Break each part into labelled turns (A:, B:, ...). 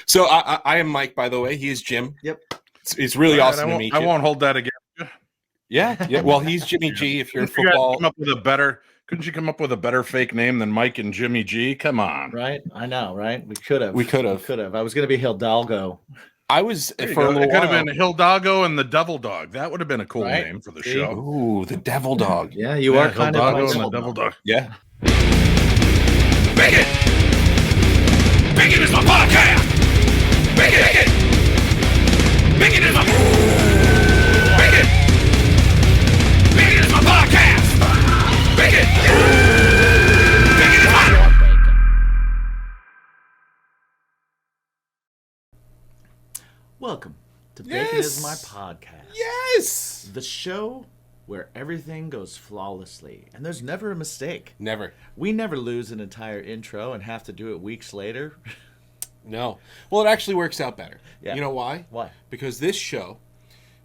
A: So I am Mike, by the way. He is Jim.
B: Yep.
A: It's really awesome to meet you.
C: I won't hold that against you.
A: Yeah. Well, he's Jimmy G. If you're in
C: Couldn't you guys
A: football,
C: couldn't you come up with a better fake name than Mike and Jimmy G? Come on.
B: Right? I know, right? We could have. I was going to be Hidalgo.
A: I was for a
C: It
A: little
C: could
A: while.
C: have been Hidalgo and the Devil Dog. That would have been a cool
B: Right?
C: name for the
B: See?
C: show.
A: Ooh, the Devil Dog.
B: Yeah, you are kind
C: Hidalgo
B: of
C: and the Devil Dog.
A: Yeah.
D: Bacon! Bacon is my podcast! Bacon! Bacon is my... Bacon! Bacon is my podcast! Bacon! Bacon is my...
B: Welcome to Bacon is My Podcast.
A: Yes.
B: The show where everything goes flawlessly and there's never a mistake.
A: Never.
B: We never lose an entire intro and have to do it weeks later.
A: No. Well, it actually works out better.
B: Yeah.
A: You know why?
B: Why?
A: Because this show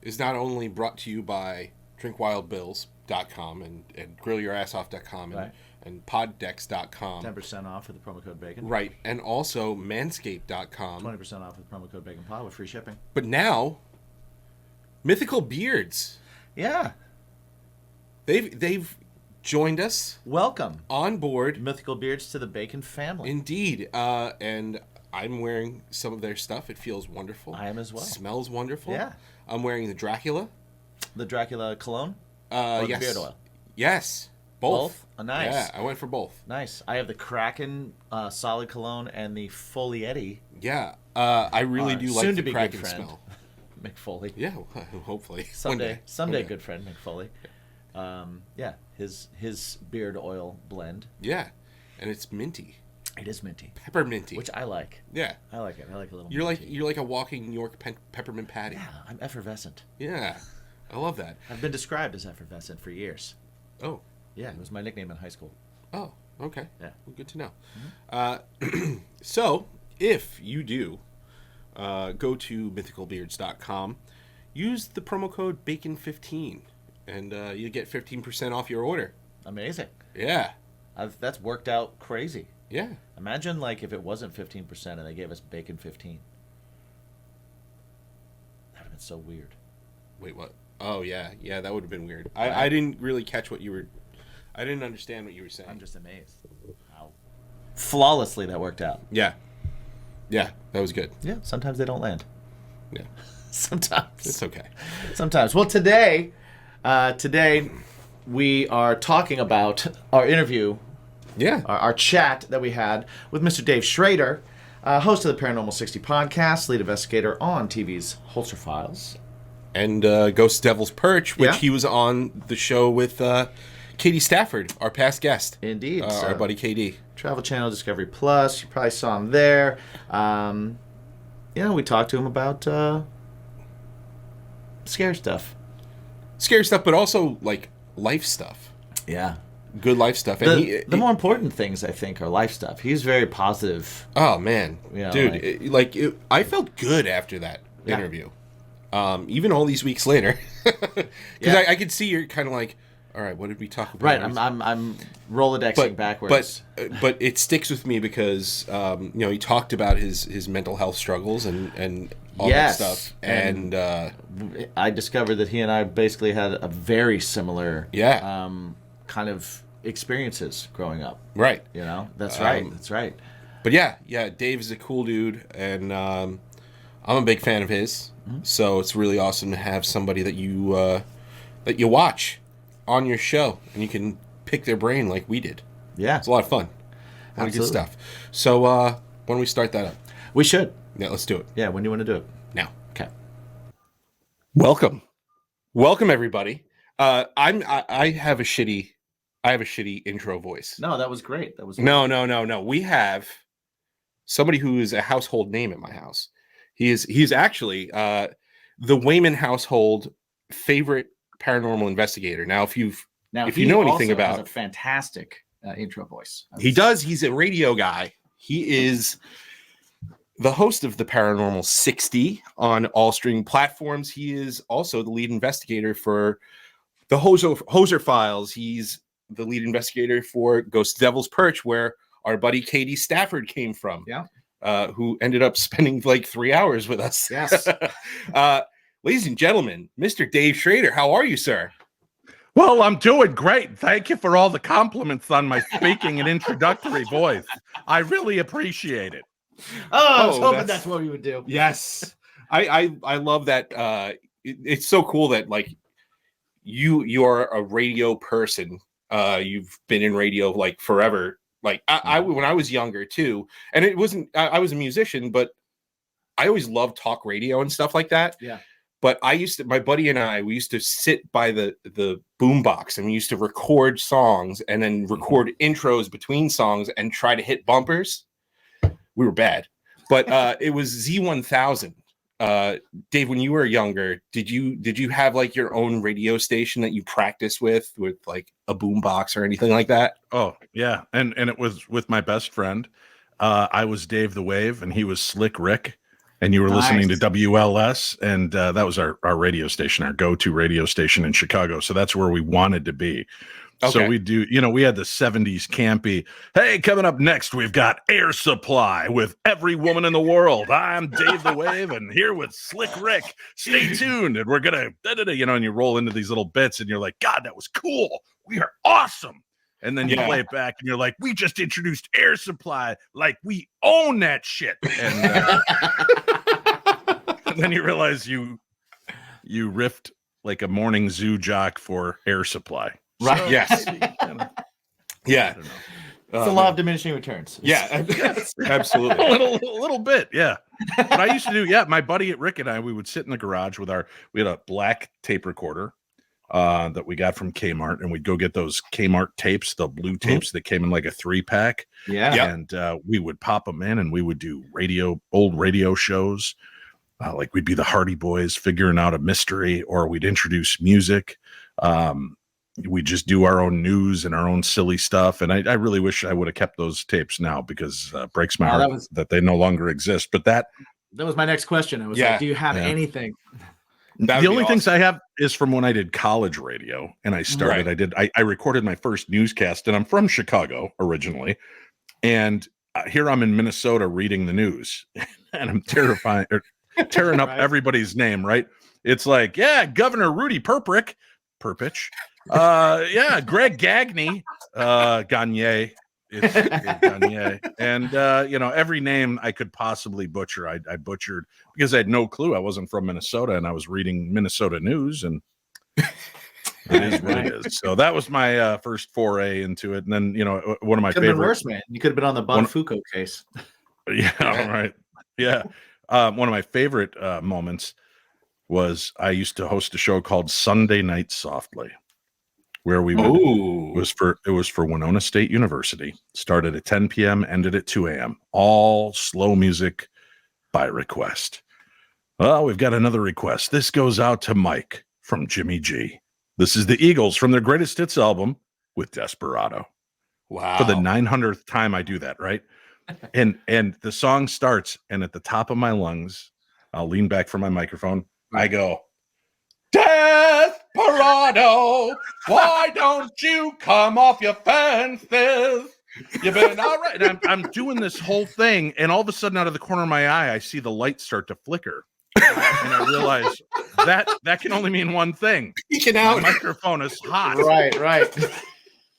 A: is not only brought to you by drinkwildbills.com and grillyourassoff.com
B: Right.
A: and poddex.com.
B: 10% off with the promo code BACON.
A: Right. And also manscaped.com.
B: 20% off with the promo code BACONPOD with free shipping.
A: But now, Mythical Beards.
B: Yeah.
A: They've joined us
B: Welcome,
A: on board.
B: Mythical Beards, to the Bacon family.
A: Indeed. And I'm wearing some of their stuff. It feels wonderful.
B: I am as well.
A: Smells wonderful.
B: Yeah.
A: I'm wearing the Dracula.
B: The Dracula cologne? Or
A: Yes.
B: the beard oil?
A: Yes. Both.
B: Oh, nice.
A: Yeah, I went for both.
B: Nice. I have the Kraken solid cologne and the Folietti.
A: Yeah. I really do like
B: soon
A: the
B: to be
A: Kraken
B: good friend,
A: smell.
B: Mick Foley.
A: Yeah, hopefully.
B: Someday,
A: One day.
B: good friend Mick Foley. Yeah, his beard oil blend.
A: Yeah. And it's minty.
B: It is minty,
A: Pepperminty.
B: which I like.
A: Yeah.
B: I like it. I like a little.
A: You're
B: minty.
A: like a walking New York peppermint patty.
B: Yeah, I'm effervescent.
A: Yeah. I love that.
B: I've been described as effervescent for years.
A: Oh.
B: Yeah, it was my nickname in high school.
A: Oh, okay.
B: Yeah.
A: Well, good to know. So, if you do go to mythicalbeards.com, use the promo code BACON15, and you get 15% off your order.
B: Amazing.
A: Yeah.
B: That's worked out crazy.
A: Yeah.
B: Imagine like if it wasn't 15% and they gave us bacon 15. That'd have been so weird.
A: Wait, what? Oh, yeah. Yeah, that would have been weird. I didn't really catch what you were... I didn't understand what you were saying.
B: I'm just amazed how flawlessly that worked out.
A: Yeah. Yeah, that was good.
B: Yeah, sometimes they don't land.
A: Yeah.
B: Sometimes.
A: It's okay.
B: Sometimes. Well, today we are talking about our interview,
A: Yeah.
B: our chat that we had with Mr. Dave Schrader, host of the Paranormal 60 podcast, lead investigator on TV's Holzer Files.
A: And Ghost Devil's Perch, which
B: Yeah.
A: he was on the show with Katie Stafford, our past guest.
B: Indeed.
A: Our buddy KD.
B: Travel Channel, Discovery Plus. You probably saw him there. We talked to him about scary stuff.
A: Scary stuff, but also, like, life stuff.
B: Yeah.
A: Good life stuff. And
B: The more important things, I think, are life stuff. He's very positive.
A: Oh, man.
B: Yeah,
A: Dude, I felt good after that interview. Even all these weeks later. Because I could see you're kind of like, all right, what did we talk about?
B: Right, I'm Rolodexing backwards.
A: But it sticks with me because he talked about his mental health struggles and all that stuff, and
B: I discovered that he and I basically had a very similar kind of experiences growing up.
A: Right.
B: That's right. That's right.
A: But yeah, Dave is a cool dude, and I'm a big fan of his. Mm-hmm. So it's really awesome to have somebody that you watch on your show, and you can pick their brain like we did.
B: Yeah.
A: It's a lot of fun. A lot of good stuff. So why don't we start that up?
B: We should.
A: Yeah, let's do it.
B: Yeah, when do you want to do it?
A: Now.
B: Okay.
A: Welcome, everybody. I have a shitty intro voice.
B: No, that was great. That was
A: No. We have somebody who is a household name at my house. He's actually the Wayman household favorite paranormal investigator. Now, if you know anything about,
B: has a fantastic intro voice.
A: He does. He's a radio guy. He is the host of the Paranormal 60 on all streaming platforms. He is also the lead investigator for the Holzer Files. He's the lead investigator for Ghost Devil's Perch, where our buddy Katie Stafford came from.
B: Yeah.
A: who ended up spending like 3 hours with us.
B: Yes.
A: Ladies and gentlemen, Mr. Dave Schrader, how are you, sir?
C: Well, I'm doing great. Thank you for all the compliments on my speaking and introductory voice. I really appreciate it.
B: I was hoping that's what we would do.
A: Yes. I love that. It's so cool that like you are a radio person. You've been in radio like forever. Like I when I was younger too, and it wasn't. I was a musician, but I always loved talk radio and stuff like that.
B: Yeah.
A: But my buddy and I, we used to sit by the boom box and we used to record songs and then record intros between songs and try to hit bumpers. We were bad, but it was Z1000. Dave, when you were younger, did you have like your own radio station that you practiced with like a boom box or anything like that?
C: Oh yeah, and it was with my best friend. I was Dave the Wave, and he was Slick Rick. And you were listening to WLS, and that was our radio station, our go-to radio station in Chicago. So that's where we wanted to be. Okay. So we do, we had the 70s campy. Hey, coming up next, we've got Air Supply with Every Woman in the World. I'm Dave the Wave, and here with Slick Rick. Stay tuned, and we're gonna, and you roll into these little bits, and you're like, God, that was cool. We are awesome. And then you play it back, and you're like, we just introduced Air Supply, like we own that shit. And, and then you realize you riffed like a morning zoo jock for Air Supply.
B: Right.
A: So, yes. Yeah.
B: It's a law of diminishing returns.
A: Yeah. Absolutely.
C: a little bit. Yeah. But I used to do, my buddy Rick and I, we would sit in the garage with we had a black tape recorder that we got from Kmart, and we'd go get those Kmart tapes, the blue tapes that came in like a 3-pack.
B: Yeah.
C: And we would pop them in, and we would do old radio shows. Like we'd be the Hardy Boys figuring out a mystery, or we'd introduce music. We just do our own news and our own silly stuff. And I really wish I would have kept those tapes now, because it breaks my heart that they no longer exist. But that
B: was my next question. I was like, do you have anything?
C: The only things I have is from when I did college radio, and I started, I recorded my first newscast, and I'm from Chicago originally. And here I'm in Minnesota reading the news, and I'm tearing up everybody's name, right? It's like, Governor Rudy Perpich, Greg Gagne, Gagne, it's Gagne, and every name I could possibly butcher, I butchered, because I had no clue. I wasn't from Minnesota, and I was reading Minnesota news, and it is what it is. So that was my first foray into it. And then one of my favorite.
B: Worse, man. You could have been on the Bonfuco case.
C: Yeah, right. Yeah. One of my favorite moments was I used to host a show called Sunday Night Softly, where we would, it was for Winona State University. Started at 10 p.m., ended at 2 a.m. All slow music by request. Well, we've got another request. This goes out to Mike from Jimmy G. This is the Eagles from their greatest hits album with Desperado.
A: Wow.
C: For the 900th time I do that, right? And the song starts, and at the top of my lungs, I'll lean back from my microphone. I go, Desperado, why don't you come off your fences? You've been all right. And I'm doing this whole thing, and all of a sudden, out of the corner of my eye, I see the light start to flicker. And I realize that can only mean one thing.
A: Peeking out.
C: The microphone is hot.
B: Right.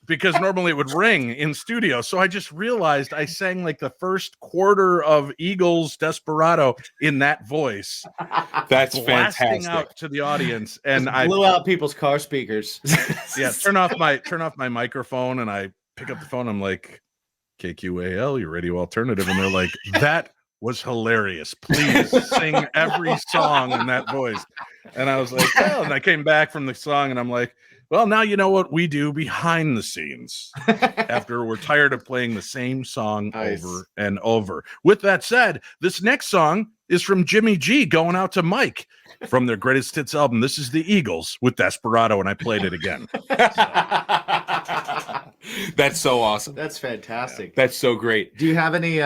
C: Because normally it would ring in studio. So I just realized I sang like the first quarter of Eagles Desperado in that voice.
A: That's
C: blasting
A: fantastic.
C: Out to the audience. And
B: I blew out people's car speakers.
C: Turn off my microphone, and I pick up the phone. I'm like, KQAL, your radio alternative. And they're like, that was hilarious. Please sing every song in that voice. And I was like, well, and I came back from the song, and I'm like, well, now you know what we do behind the scenes after we're tired of playing the same song over and over. With that said, this next song is from Jimmy G, going out to Mike from their greatest hits album. This is the Eagles with Desperado, and I played it again.
A: That's so awesome.
B: That's fantastic.
A: Yeah. That's so great.
B: Do you have any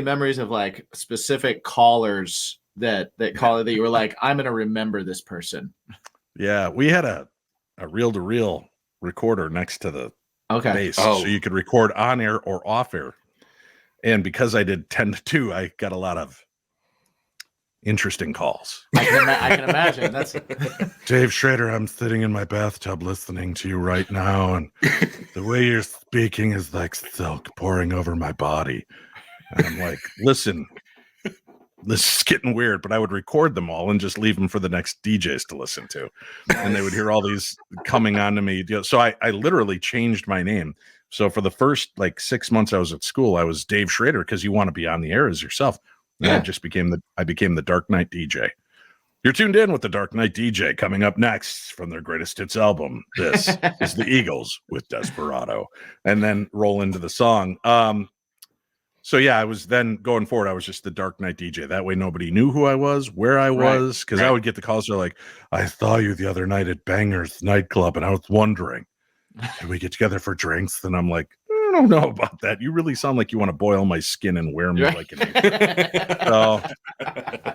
B: memories of like specific callers that you were like, I'm gonna remember this person?
C: Yeah, we had a reel-to-reel recorder next to the bass, so you could record on air or off air. And because I did 10 to 2, I got a lot of interesting calls.
B: I can imagine. That's
C: Dave Schrader, I'm sitting in my bathtub listening to you right now, and the way you're speaking is like silk pouring over my body. And I'm like, listen, this is getting weird, but I would record them all and just leave them for the next DJs to listen to. And they would hear all these coming on to me. So I literally changed my name. So for the first 6 months I was at school, I was Dave Schrader because you want to be on the air as yourself. And I just became the Dark Knight DJ. You're tuned in with the Dark Knight DJ. Coming up next from their greatest hits album, this is the Eagles with Desperado, and then roll into the song. So yeah, I was then going forward. I was just the Dark Knight DJ. That way, nobody knew who I was, where I was, because I would get the calls. They're like, "I saw you the other night at Banger's nightclub, and I was wondering, should we get together for drinks?" And I'm like, I don't know about that. You really sound like you want to boil my skin and wear me like an apron. So,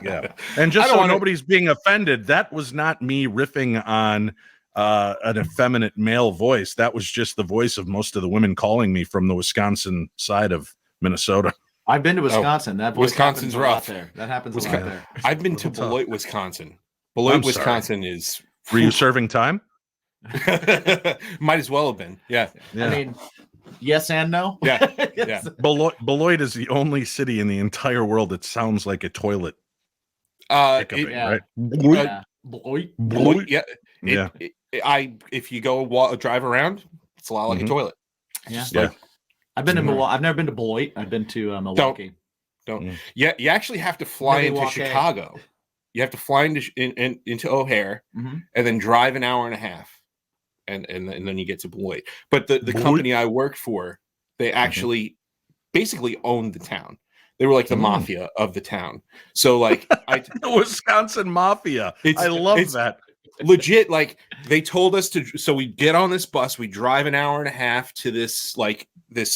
C: yeah. And just so nobody's being offended, that was not me riffing on an effeminate male voice. That was just the voice of most of the women calling me from the Wisconsin side of Minnesota.
B: I've been to Wisconsin. That voice
A: Wisconsin's rough.
B: There. That happens a lot there.
A: I've been to Beloit, Wisconsin. Beloit, Wisconsin is.
C: Were you serving time?
A: Might as well have been. Yeah.
B: I mean, yes and no.
A: Yeah.
B: Yes.
A: Yeah.
C: Beloit is the only city in the entire world that sounds like a toilet.
A: Right?
B: Beloit.
A: Yeah. If you go drive around, it's a lot like a toilet.
B: Yeah. I've been to Milwaukee. I've never been to Beloit. I've been to Milwaukee.
A: Don't. Yeah, you actually have to fly into Chicago. You have to fly into O'Hare and then drive an hour and a half, and then you get to Beloit. But the company I worked for, they actually basically owned the town. They were like the mafia of the town. So
C: the Wisconsin mafia. I love that.
A: Legit, they told us to. So we get on this bus, we drive an hour and a half to this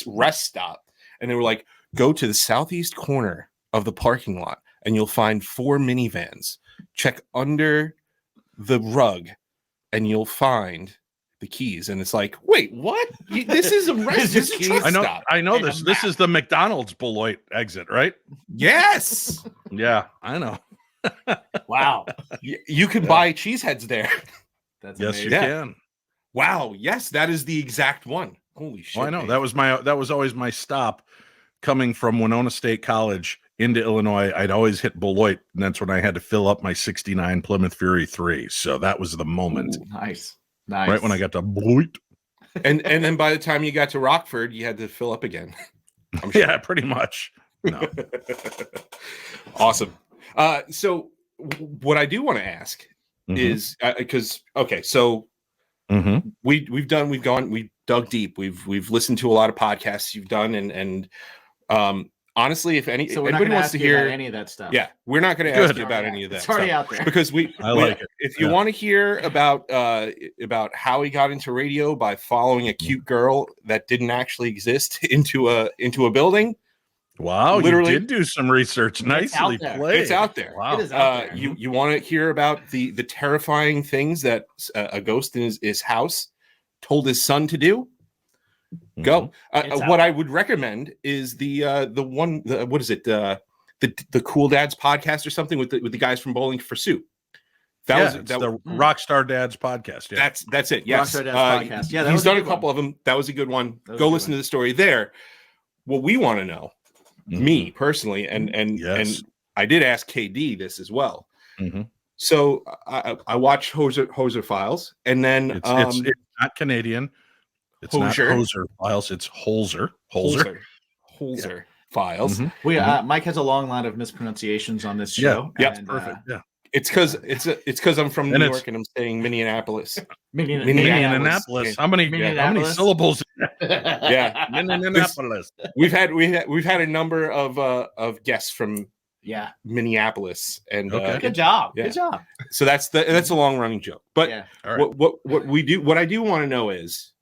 A: rest stop, and they were like, go to the southeast corner of the parking lot, and you'll find 4 minivans. Check under the rug, and you'll find the keys. And it's like, wait, what? This is a rest. This is a truck stop.
C: I know this. This is the McDonald's Beloit exit, right?
A: Yes.
C: Yeah, I know.
B: Wow.
A: You can buy cheeseheads there.
B: That's
C: yes,
B: amazing.
C: you can.
A: Wow. Yes, that is the exact one. Holy shit.
C: Oh, I know. That was always my stop coming from Winona State College into Illinois. I'd always hit Beloit, and that's when I had to fill up my 69 Plymouth Fury 3. So that was the moment.
B: Ooh, nice.
C: Right when I got to Beloit.
A: And then by the time you got to Rockford, you had to fill up again. I'm sure.
C: Yeah, pretty much. No.
A: Awesome. So what I do want to ask is because so we've dug deep. We've listened to a lot of podcasts you've done, and honestly, if anybody wants to hear
B: any of that stuff,
A: we're not going to ask you about any of that.
B: It's already out there
A: because
C: I like it.
A: If you want to hear about how he got into radio by following a cute girl that didn't actually exist into a building.
C: Wow,
A: literally,
C: you did do some research. Nicely played.
A: It's out there.
C: Wow.
B: It is out there.
A: You want to hear about the terrifying things that a ghost in his house told his son to do? Go. What I would recommend is what is it? The Cool Dads podcast or something with the guys from Bowling for Soup.
C: That was the Rockstar Dads podcast. Yeah.
A: That's it. Yes.
B: Rockstar Dads podcast. Yeah,
A: he's done a couple of them. That was a good one. Go listen to the story there. What we want to know, me personally, and I did ask KD this as well. So I watched Holzer Files, and then
C: it's not Canadian. It's not Holzer Files. It's Holzer.
A: Holzer Files.
B: Mike has a long line of mispronunciations on this show.
A: Yeah,
B: and,
A: perfect. It's because I'm from New York and I'm saying Minneapolis.
C: Minneapolis. How many syllables?
A: Yeah,
C: Minneapolis.
A: We've had a number of guests from Minneapolis, and
B: good job. Good job.
A: So that's a long running joke. But what I do want to know is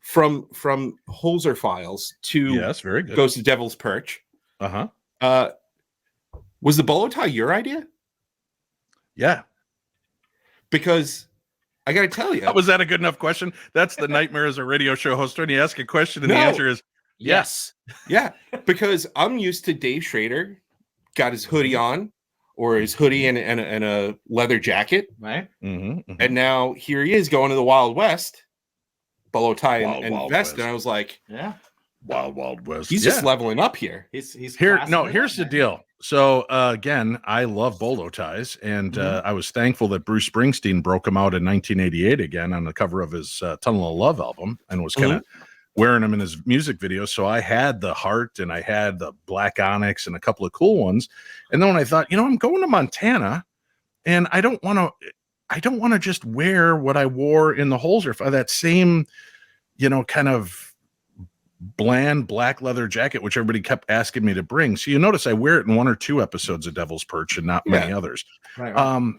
A: from Holzer Files to
C: very good.
A: Goes to Devil's Perch. Was the bolo tie your idea?
C: Yeah.
A: Because I got to tell you.
C: Was that a good enough question? That's the nightmare as a radio show host when you ask a question and the answer is,
B: Yes.
A: Yeah, because I'm used to Dave Schrader, got his hoodie on, or his hoodie and a leather jacket,
B: right?
A: And now here he is going to the Wild West, bolo tie and
C: Wild
A: vest,
C: West.
A: and I was like,
C: Wild West.
A: He's just leveling up here.
B: He's
C: here. No, here's the deal. So again, I love bolo ties, and I was thankful that Bruce Springsteen broke them out in 1988 again on the cover of his Tunnel of Love album, and was kind of wearing them in his music videos. So I had the heart, and I had the black onyx, and a couple of cool ones. And then when I thought, I'm going to Montana, and I don't want to just wear what I wore in the Holzer, that same, kind of bland black leather jacket, which everybody kept asking me to bring. So you notice I wear it in 1 or 2 episodes of Devil's Perch and not many others. Right.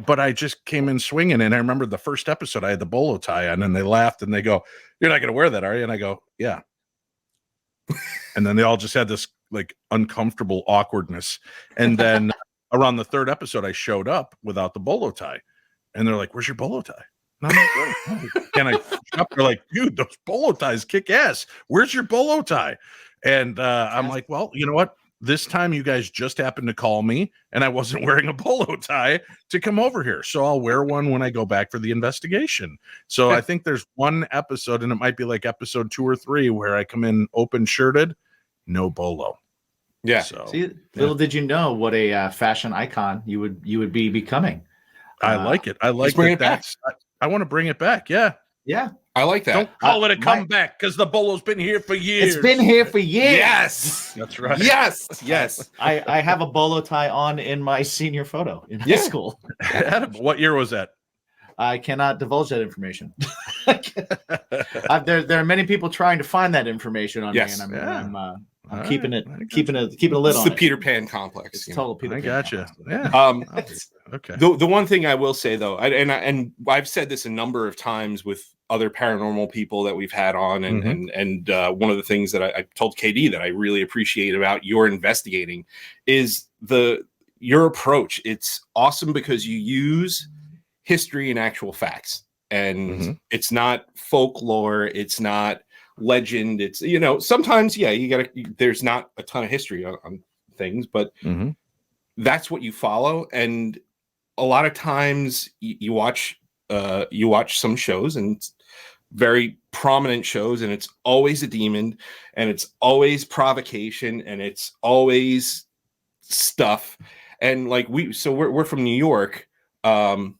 C: But I just came in swinging, and I remember the first episode I had the bolo tie on, and they laughed and they go, "You're not going to wear that, are you?" And I go, "Yeah." And then they all just had this like uncomfortable awkwardness. And then around the 3rd episode, I showed up without the bolo tie, and they're like, "Where's your bolo tie?" And I'm like, "Oh, can I shop?" They're like, "Dude, those bolo ties kick ass. Where's your bolo tie?" And I'm like, "Well, you know what? This time you guys just happened to call me, and I wasn't wearing a bolo tie to come over here. So I'll wear one when I go back for the investigation." So I think there's one episode, and it might be like episode 2 or 3, where I come in open shirted, no bolo.
A: Yeah.
B: So, see, little did you know what a fashion icon you would be becoming.
C: I like it. I like that. I want to bring it back. Yeah.
B: Yeah.
A: I like that.
C: Don't call it a comeback, because the bolo's been here for years.
B: It's been here for years.
A: Yes.
C: That's right.
A: Yes.
B: I have a bolo tie on in my senior photo in high school.
C: What year was that?
B: I cannot divulge that information. There are many people trying to find that information on me, and I'm keeping a lid on it.
A: It's the Peter Pan complex.
B: It's total Peter Pan.
C: I gotcha.
B: Complex.
C: Yeah. Okay.
A: The one thing I will say though, and I've said this a number of times with other paranormal people that we've had on, and one of the things that I told KD that I really appreciate about your investigating is your approach. It's awesome because you use history and actual facts, and it's not folklore, it's not legend, it's sometimes there's not a ton of history on things, but that's what you follow. And a lot of times you watch some shows, and it's very prominent shows, and it's always a demon, and it's always provocation, and it's always stuff. And like we're from New York, and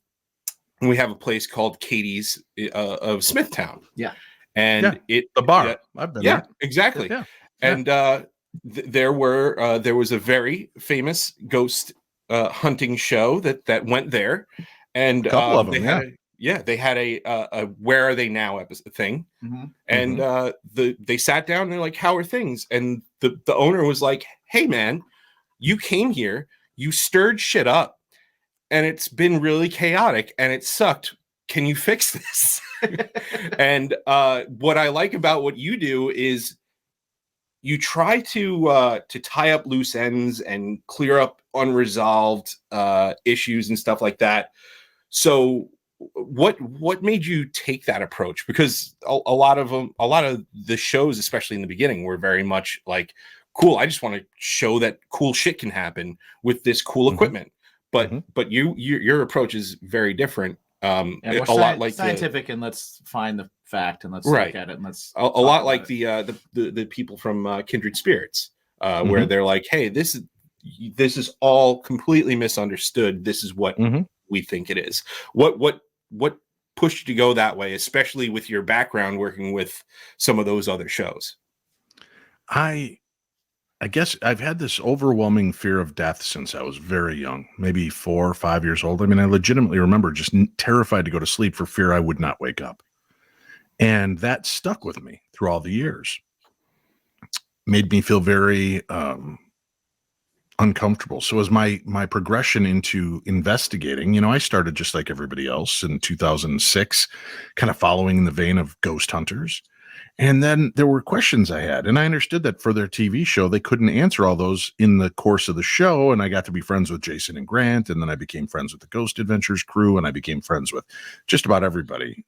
A: we have a place called Katie's of Smithtown.
B: Yeah.
A: And
C: the bar. I've been there.
A: Exactly. Yeah. And there was a very famous ghost hunting show that went there, and
C: a couple of them.
A: They had a Where Are They Now thing, and they sat down and they're like, "How are things?" And the owner was like, "Hey man, you came here, you stirred shit up, and it's been really chaotic, and it sucked. Can you fix this?" And what I like about what you do is you try to tie up loose ends and clear up unresolved issues and stuff like that. So what made you take that approach? Because a lot of the shows, especially in the beginning, were very much like, cool, I just want to show that cool shit can happen with this cool equipment. But your approach is very different.
B: A lot like scientific, and let's find the fact, and let's look at it, and let's
A: a lot like the people from Kindred Spirits, where they're like, "Hey, this is all completely misunderstood. This is what we think it is." What pushed you to go that way, especially with your background working with some of those other shows?
C: I guess I've had this overwhelming fear of death since I was very young, maybe 4 or 5 years old. I mean, I legitimately remember just terrified to go to sleep for fear I would not wake up. And that stuck with me through all the years. Made me feel very uncomfortable. So as my progression into investigating, I started just like everybody else in 2006, kind of following in the vein of ghost hunters. And then there were questions I had, and I understood that for their TV show, they couldn't answer all those in the course of the show. And I got to be friends with Jason and Grant, and then I became friends with the Ghost Adventures crew, and I became friends with just about everybody.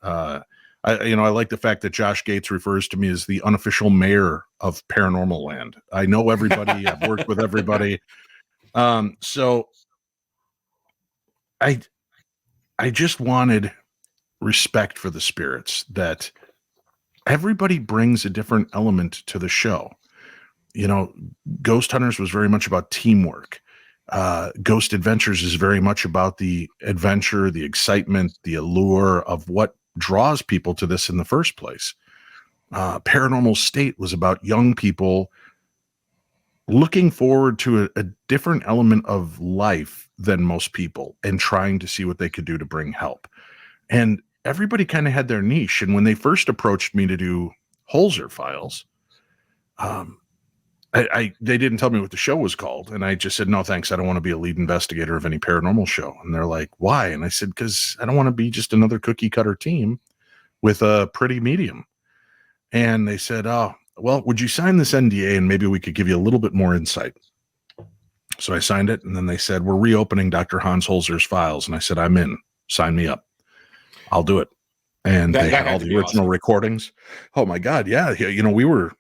C: I like the fact that Josh Gates refers to me as the unofficial mayor of Paranormal Land. I know everybody. I've worked with everybody. So I just wanted respect for the spirits, that everybody brings a different element to the show. Ghost Hunters was very much about teamwork. Ghost Adventures is very much about the adventure, the excitement, the allure of what draws people to this in the first place. Paranormal State was about young people looking forward to a different element of life than most people and trying to see what they could do to bring help. And everybody kind of had their niche. And when they first approached me to do Holzer files, they didn't tell me what the show was called. And I just said, no, thanks. I don't want to be a lead investigator of any paranormal show. And they're like, why? And I said, because I don't want to be just another cookie cutter team with a pretty medium. And they said, oh, well, would you sign this NDA and maybe we could give you a little bit more insight? So I signed it. And then they said, we're reopening Dr. Hans Holzer's files. And I said, I'm in. Sign me up. I'll do it. And they had all the original recordings. Oh my God. Yeah. We were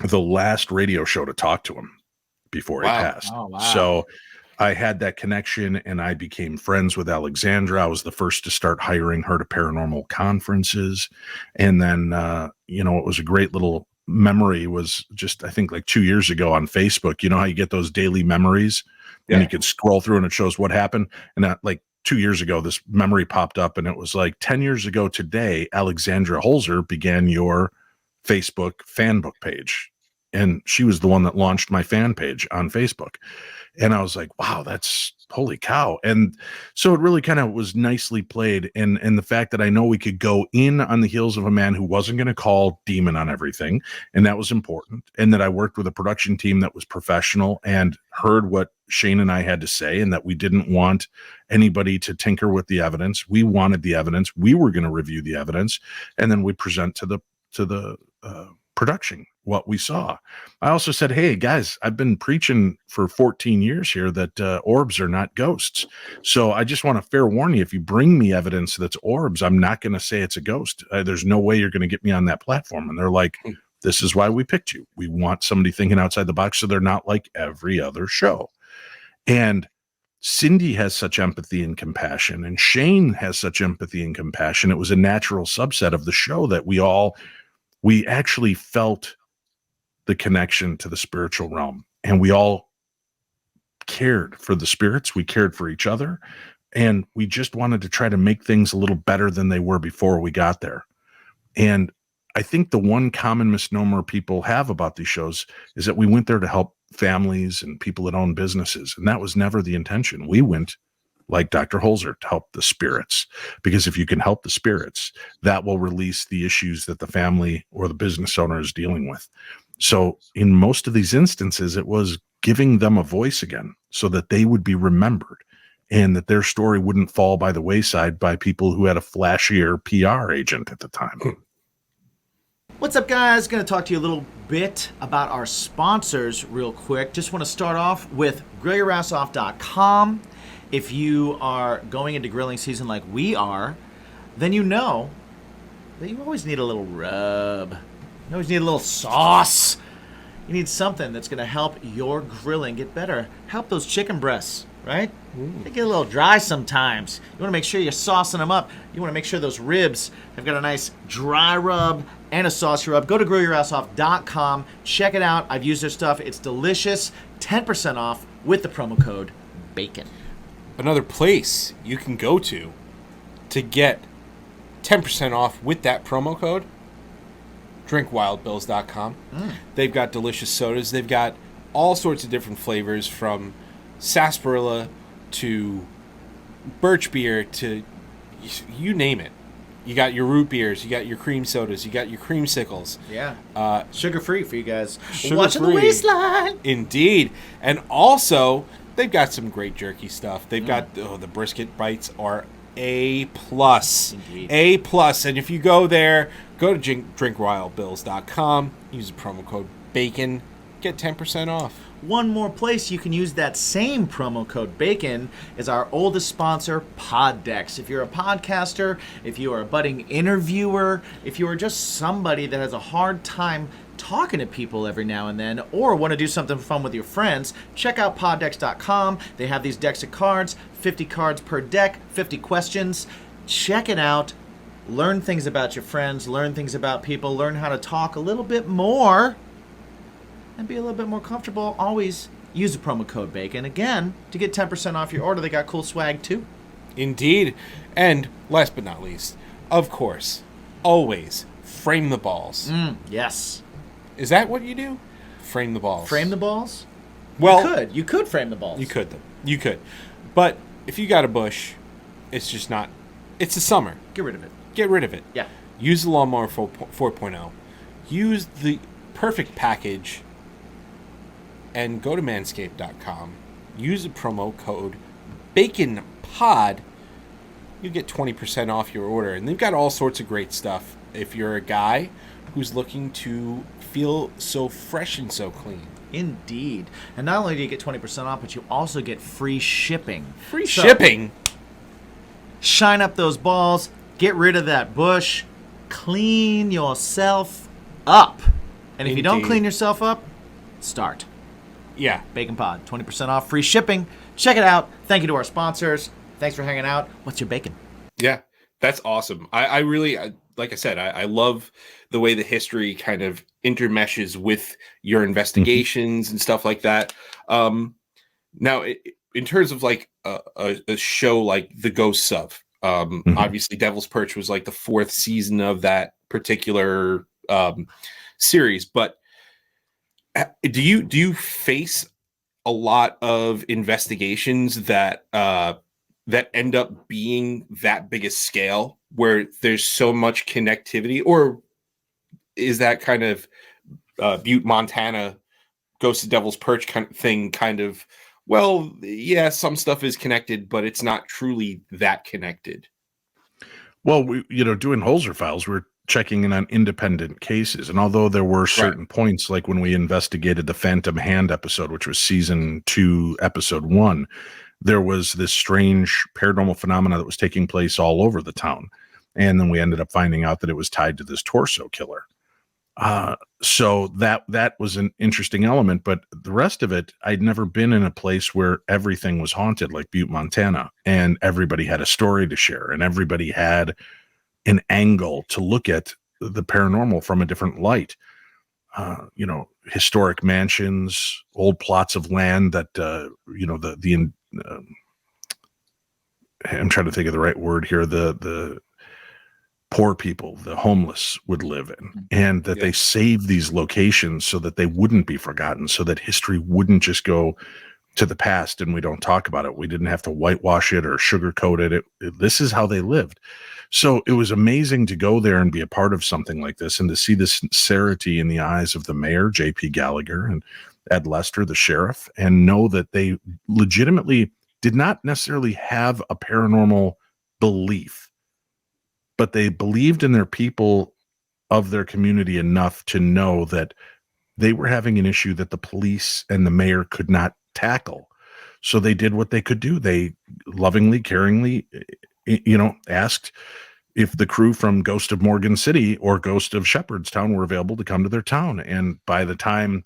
C: the last radio show to talk to him before he passed. Oh, wow. So I had that connection and I became friends with Alexandra. I was the first to start hiring her to paranormal conferences. And then, it was a great little memory was just, I think like 2 years ago on Facebook, you know how you get those daily memories and you can scroll through and it shows what happened. And that, like 2 years ago, this memory popped up and it was like 10 years ago today, Alexandra Holzer began your Facebook fan book page. And she was the one that launched my fan page on Facebook. And I was like, wow, that's holy cow. And so it really kind of was nicely played. And the fact that I know we could go in on the heels of a man who wasn't going to call demon on everything. And that was important. And that I worked with a production team that was professional and heard what Shane and I had to say, and that we didn't want anybody to tinker with the evidence. We wanted the evidence. We were going to review the evidence. And then we present to the production what we saw. I also said, hey guys, I've been preaching for 14 years here that orbs are not ghosts. So I just want to fair warn you, if you bring me evidence that's orbs, I'm not going to say it's a ghost. There's no way you're going to get me on that platform. And they're like, this is why we picked you. We want somebody thinking outside the box so they're not like every other show. And Cindy has such empathy and compassion, and Shane has such empathy and compassion. It was a natural subset of the show that we actually felt the connection to the spiritual realm, and we all cared for the spirits. We cared for each other, and we just wanted to try to make things a little better than they were before we got there. And I think the one common misnomer people have about these shows is that we went there to help families and people that own businesses. And that was never the intention. We went, like Dr. Holzer, to help the spirits, because if you can help the spirits, that will release the issues that the family or the business owner is dealing with. So in most of these instances, it was giving them a voice again so that they would be remembered and that their story wouldn't fall by the wayside by people who had a flashier PR agent at the time.
B: What's up, guys? Going to talk to you a little bit about our sponsors real quick. Just want to start off with grillyourassoff.com. If you are going into grilling season like we are, then you know that you always need a little rub. You always need a little sauce. You need something that's going to help your grilling get better. Help those chicken breasts, right? They get a little dry sometimes. You want to make sure you're saucing them up. You want to make sure those ribs have got a nice dry rub and a saucy rub. Go to grillyourassoff.com. Check it out. I've used their stuff. It's delicious. 10% off with the promo code BACON.
A: Another place you can go to get 10% off with that promo code, drinkwildbills.com. They've got delicious sodas. They've got all sorts of different flavors, from sarsaparilla to birch beer to you name it. You got your root beers, you got your cream sodas, you got your creamsicles.
B: Yeah. Sugar-free for you guys.
A: Watching the waistline. Indeed. And also, they've got some great jerky stuff. They've got the brisket bites are A+. Indeed. A+. And if you go there, go to drinkwildbills.com, use the promo code BACON, get 10% off.
B: One more place you can use that same promo code BACON is our oldest sponsor, Poddex. If you're a podcaster, if you are a budding interviewer, if you are just somebody that has a hard time talking to people every now and then, or want to do something fun with your friends, check out poddex.com. They have these decks of cards, 50 cards per deck, 50 questions. Check it out. Learn things about your friends, learn things about people, learn how to talk a little bit more and be a little bit more comfortable. Always use the promo code BACON. Again, to get 10% off your order, they got cool swag too.
A: Indeed. And last but not least, of course, always frame the balls.
B: Yes.
A: Is that what you do? Frame the balls.
B: Frame the balls?
A: Well,
B: You could frame the balls.
A: You could, though. You could. But if you got a bush, it's just not. It's the summer.
B: Get rid of it.
A: Get rid of it.
B: Yeah.
A: Use the Lawnmower 4.0. Use the perfect package and go to manscaped.com. Use the promo code BACONPOD. You get 20% off your order. And they've got all sorts of great stuff. If you're a guy who's looking to feel so fresh and so clean.
B: Indeed. And not only do you get 20% off, but you also get free shipping.
A: Free shipping?
B: Shine up those balls. Get rid of that bush. Clean yourself up. And if you don't
A: Indeed.
B: clean yourself up, start.
A: Yeah.
B: Bacon Pod, 20% off, free shipping. Check it out. Thank you to our sponsors. Thanks for hanging out. What's your bacon?
A: Yeah, that's awesome. I really, like I said, I love the way the history kind of intermeshes with your investigations and stuff like that. Now, in terms of like a show like The Ghosts of, obviously Devil's Perch was like the 4th season of that particular series, but do you face a lot of investigations that that end up being that big a scale where there's so much connectivity, or is that kind of Butte, Montana, Ghost of Devil's Perch kind of thing kind of, well, yeah, some stuff is connected, but it's not truly that connected?
C: Well, doing Holzer files, we're checking in on independent cases. And although there were certain points, like when we investigated the Phantom Hand episode, which was season 2, episode 1, there was this strange paranormal phenomena that was taking place all over the town. And then we ended up finding out that it was tied to this torso killer. So that was an interesting element, but the rest of it, I'd never been in a place where everything was haunted like Butte, Montana, and everybody had a story to share and everybody had an angle to look at the paranormal from a different light. Historic mansions, old plots of land that, I'm trying to think of the right word here. The poor people, the homeless would live in, and that they saved these locations so that they wouldn't be forgotten, so that history wouldn't just go to the past and we don't talk about it. We didn't have to whitewash it or sugarcoat it. This is how they lived. So it was amazing to go there and be a part of something like this and to see the sincerity in the eyes of the mayor, J.P. Gallagher, and Ed Lester, the sheriff, and know that they legitimately did not necessarily have a paranormal belief, but they believed in their people of their community enough to know that they were having an issue that the police and the mayor could not tackle. So they did what they could do. They lovingly, caringly, asked if the crew from Ghost of Morgan City or Ghost of Shepherdstown were available to come to their town. And by the time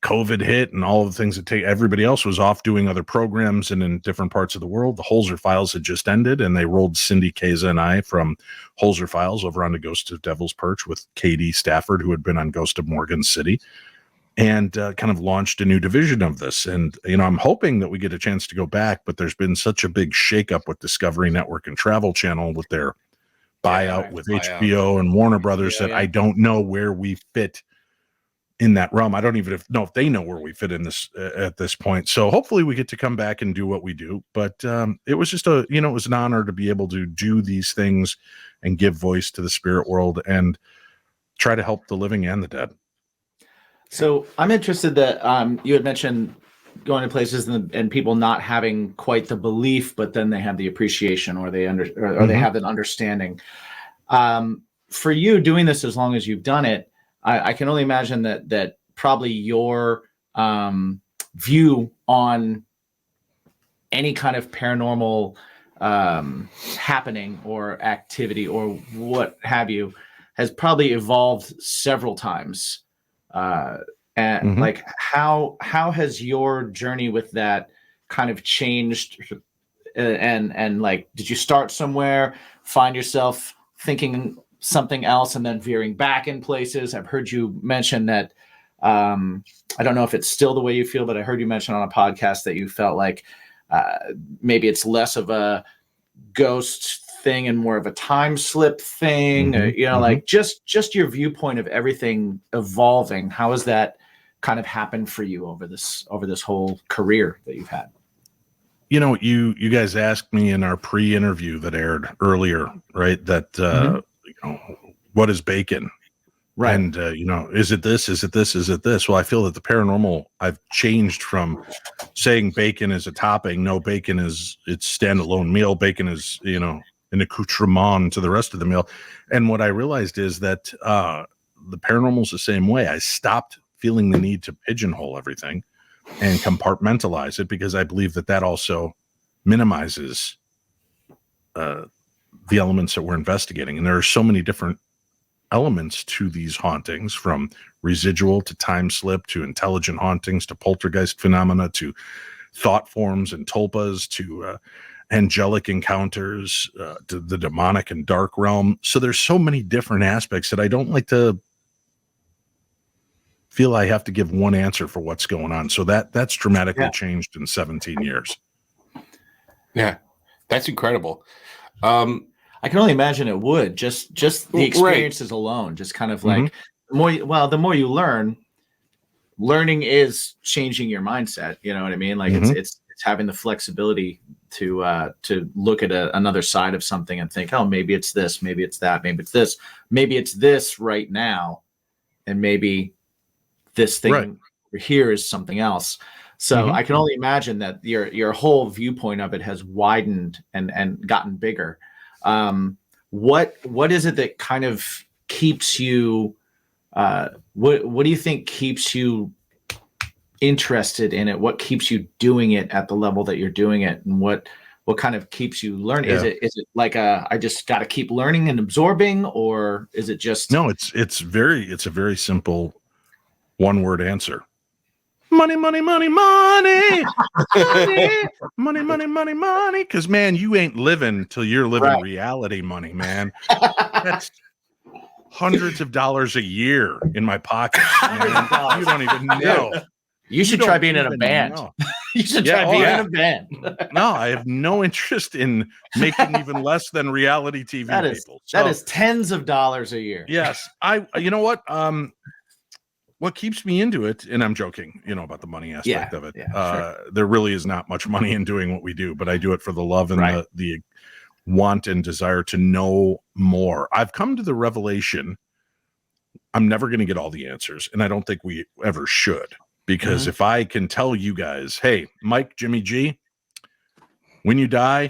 C: COVID hit and all of the things that everybody else was off doing other programs and in different parts of the world, the Holzer Files had just ended, and they rolled Cindy Keza and I from Holzer Files over onto Ghost of Devil's Perch with Katie Stafford, who had been on Ghost of Morgan City, and kind of launched a new division of this. And, I'm hoping that we get a chance to go back, but there's been such a big shakeup with Discovery Network and Travel Channel with their buyout with HBO and Warner Brothers that I don't know where we fit in that realm. I don't even know if they know where we fit in this at this point. So hopefully we get to come back and do what we do. But it was just it was an honor to be able to do these things and give voice to the spirit world and try to help the living and the dead.
B: So I'm interested that you had mentioned going to places and people not having quite the belief, but then they have the appreciation or they they have an understanding. For you doing this as long as you've done it, I can only imagine that probably your view on any kind of paranormal happening or activity or what have you has probably evolved several times. And like, how has your journey with that kind of changed? And like, did you start somewhere, find yourself thinking something else, and then veering back in places? I've heard you mention that. I don't know if it's still the way you feel, but I heard you mention on a podcast that you felt like maybe it's less of a ghost thing and more of a time slip thing. Like just your viewpoint of everything evolving. How has that kind of happened for you over this whole career that you've had?
C: You guys asked me in our pre-interview that aired earlier, right? That what is bacon?
B: Right.
C: And is it this? Is it this? Is it this? Well, I feel that the paranormal, I've changed from saying bacon is a topping. No, bacon is its standalone meal. Bacon is, an accoutrement to the rest of the meal. And what I realized is that the paranormal is the same way. I stopped feeling the need to pigeonhole everything and compartmentalize it, because I believe that also minimizes the elements that we're investigating. And there are so many different elements to these hauntings, from residual to time slip to intelligent hauntings to poltergeist phenomena to thought forms and tulpas to angelic encounters to the demonic and dark realm. So there's so many different aspects that I don't like to feel I have to give one answer for what's going on. So that's dramatically changed in 17 years.
A: Yeah, that's incredible.
B: I can only imagine it would, just the experiences alone, just kind of like the more you learn, learning is changing your mindset. You know what I mean? Like it's having the flexibility to look at another side of something and think, oh, maybe it's this, maybe it's that, maybe it's this, maybe it's this right now, and maybe this thing here is something else. So I can only imagine that your whole viewpoint of it has widened and gotten bigger. What is it that kind of keeps you, what do you think keeps you interested in it? What keeps you doing it at the level that you're doing it? And what kind of keeps you learning? Is it like I just got to keep learning and absorbing, or is it just?
C: No, it's a very simple one-word answer. Money, money, money, money, money, money, money, money. Because, man, you ain't living till you're living reality money, man. That's hundreds of dollars a year in my pocket. Man. You don't even know.
B: You should try being in a band. You should try being in a band.
C: No, I have no interest in making even less than reality TV people.
B: That is tens of dollars a year.
C: Yes. You know what? What keeps me into it, and I'm joking, about the money aspect of it. Sure. There really is not much money in doing what we do, but I do it for the love and the want and desire to know more. I've come to the revelation I'm never going to get all the answers, and I don't think we ever should, because if I can tell you guys, hey, Mike, Jimmy G, when you die,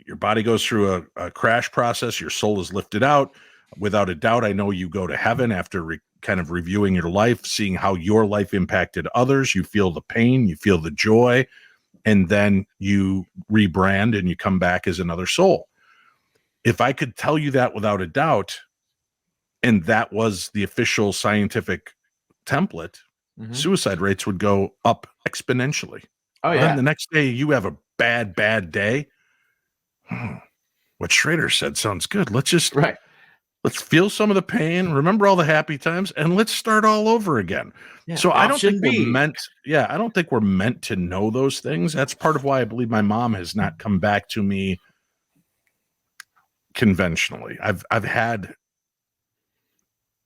C: your body goes through a crash process, your soul is lifted out. Without a doubt, I know you go to heaven after kind of reviewing your life, seeing how your life impacted others. You feel the pain, you feel the joy, and then you rebrand and you come back as another soul. If I could tell you that without a doubt, and that was the official scientific template, suicide rates would go up exponentially.
B: Oh, yeah.
C: And the next day you have a bad day. What Schrader said sounds good. Let's just let's feel some of the pain, remember all the happy times, and let's start all over again. Yeah, so I don't think we're meant to know those things. That's part of why I believe my mom has not come back to me conventionally. I've had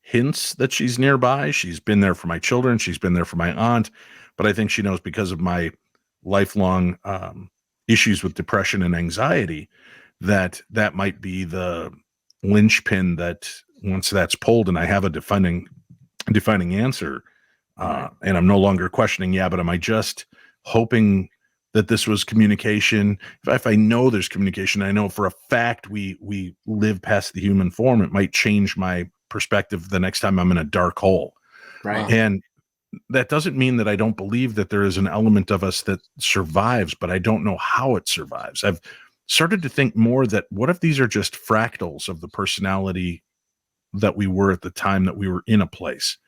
C: hints that she's nearby. She's been there for my children. She's been there for my aunt. But I think she knows, because of my lifelong issues with depression and anxiety, that might be the linchpin that once that's pulled and I have a defining answer, and I'm no longer questioning, but am I just hoping that this was communication? If I know there's communication, I know for a fact we live past the human form, it might change my perspective the next time I'm in a dark hole.
B: Right.
C: And that doesn't mean that I don't believe that there is an element of us that survives, but I don't know how it survives. I've started to think more that what if these are just fractals of the personality that we were at the time that we were in a place?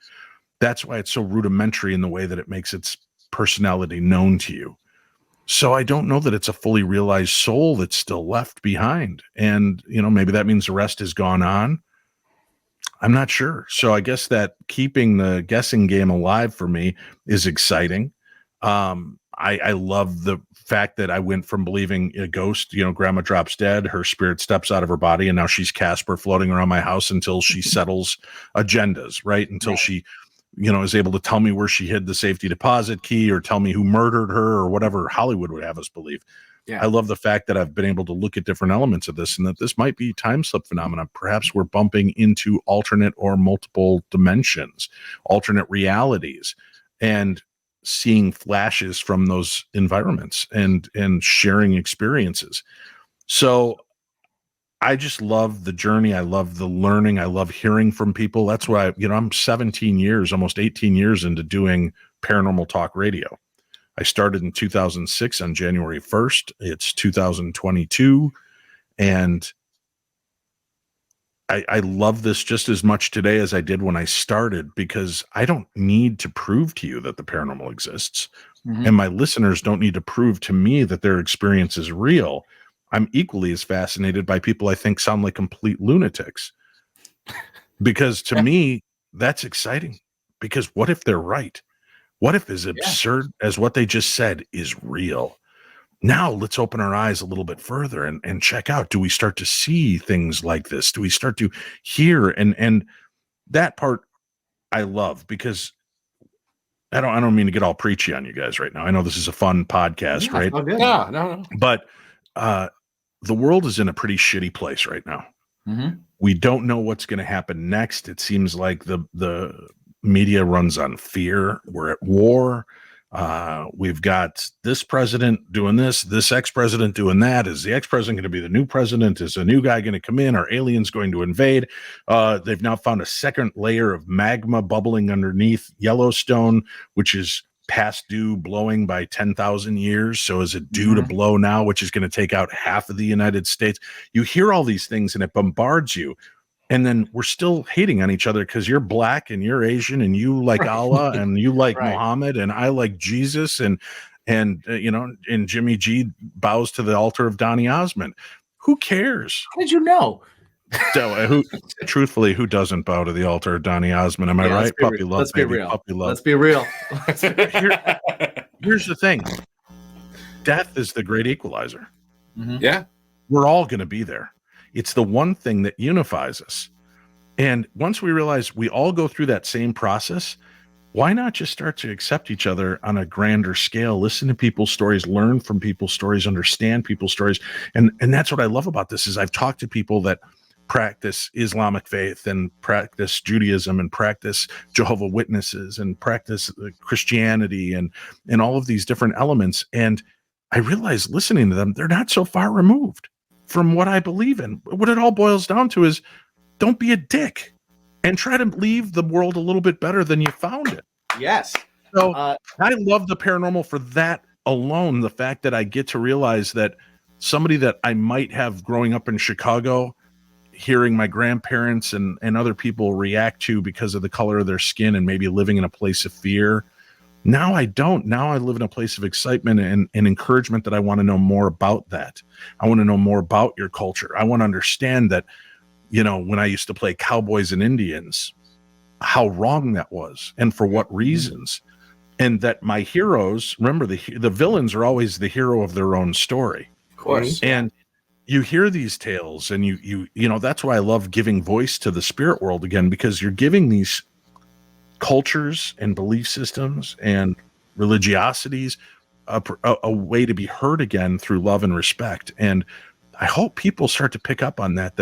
C: That's why it's so rudimentary in the way that it makes its personality known to you. So I don't know that it's a fully realized soul that's still left behind. And, maybe that means the rest has gone on. I'm not sure. So I guess that keeping the guessing game alive for me is exciting. I love the fact that I went from believing a ghost, grandma drops dead, her spirit steps out of her body, and now she's Casper floating around my house until she settles agendas, right? Until she, is able to tell me where she hid the safety deposit key or tell me who murdered her or whatever Hollywood would have us believe. Yeah. I love the fact that I've been able to look at different elements of this and that this might be time slip phenomena. Perhaps we're bumping into alternate or multiple dimensions, alternate realities, and seeing flashes from those environments and sharing experiences. So I just love the journey. I love the learning. I love hearing from people. That's why, I'm 17 years, almost 18 years into doing paranormal talk radio. I started in 2006 on January 1st. It's 2022. And I love this just as much today as I did when I started, because I don't need to prove to you that the paranormal exists. Mm-hmm. And my listeners don't need to prove to me that their experience is real. I'm equally as fascinated by people I think sound like complete lunatics, because to me, that's exciting. Because what if they're right? What if as absurd as what they just said is real? Now let's open our eyes a little bit further and check out. Do we start to see things like this? Do we start to hear? And that part I love, because I don't mean to get all preachy on you guys right now. I know this is a fun podcast, right?
A: No.
C: But the world is in a pretty shitty place right now. Mm-hmm. We don't know what's going to happen next. It seems like the media runs on fear. We're at war. We've got this president doing this ex-president doing that. Is the ex-president going to be the new president? Is a new guy going to come in? Are aliens going to invade? They've now found a second layer of magma bubbling underneath Yellowstone, which is past due, blowing by 10,000 years. So is it due to blow now, which is going to take out half of the United States? You hear all these things and it bombards you. And then we're still hating on each other because you're black and you're Asian and you like Allah and you like Muhammad and I like Jesus and Jimmy G bows to the altar of Donny Osmond. Who cares?
A: How did you know?
C: Truthfully, who doesn't bow to the altar of Donny Osmond? Am I right? Puppy love.
B: Let's be real.
C: Puppy love.
B: Let's be real.
C: Here's the thing. Death is the great equalizer.
A: Mm-hmm. Yeah.
C: We're all going to be there. It's the one thing that unifies us. And once we realize we all go through that same process, why not just start to accept each other on a grander scale, listen to people's stories, learn from people's stories, understand people's stories. And that's what I love about this is I've talked to people that practice Islamic faith and practice Judaism and practice Jehovah's Witnesses and practice Christianity and all of these different elements. And I realize listening to them, they're not so far removed from what I believe in. What it all boils down to is don't be a dick and try to leave the world a little bit better than you found it.
B: Yes.
C: So I love the paranormal for that alone. The fact that I get to realize that somebody that I might have growing up in Chicago, hearing my grandparents and other people react to because of the color of their skin and maybe living in a place of fear. Now I don't. Now I live in a place of excitement and encouragement that I want to know more about that. I want to know more about your culture. I want to understand that, when I used to play cowboys and Indians, how wrong that was and for what reasons. And that my heroes, remember the villains are always the hero of their own story.
A: Of course.
C: And you hear these tales and you that's why I love giving voice to the spirit world again, because you're giving these cultures and belief systems and religiosities a way to be heard again through love and respect. And I hope people start to pick up on that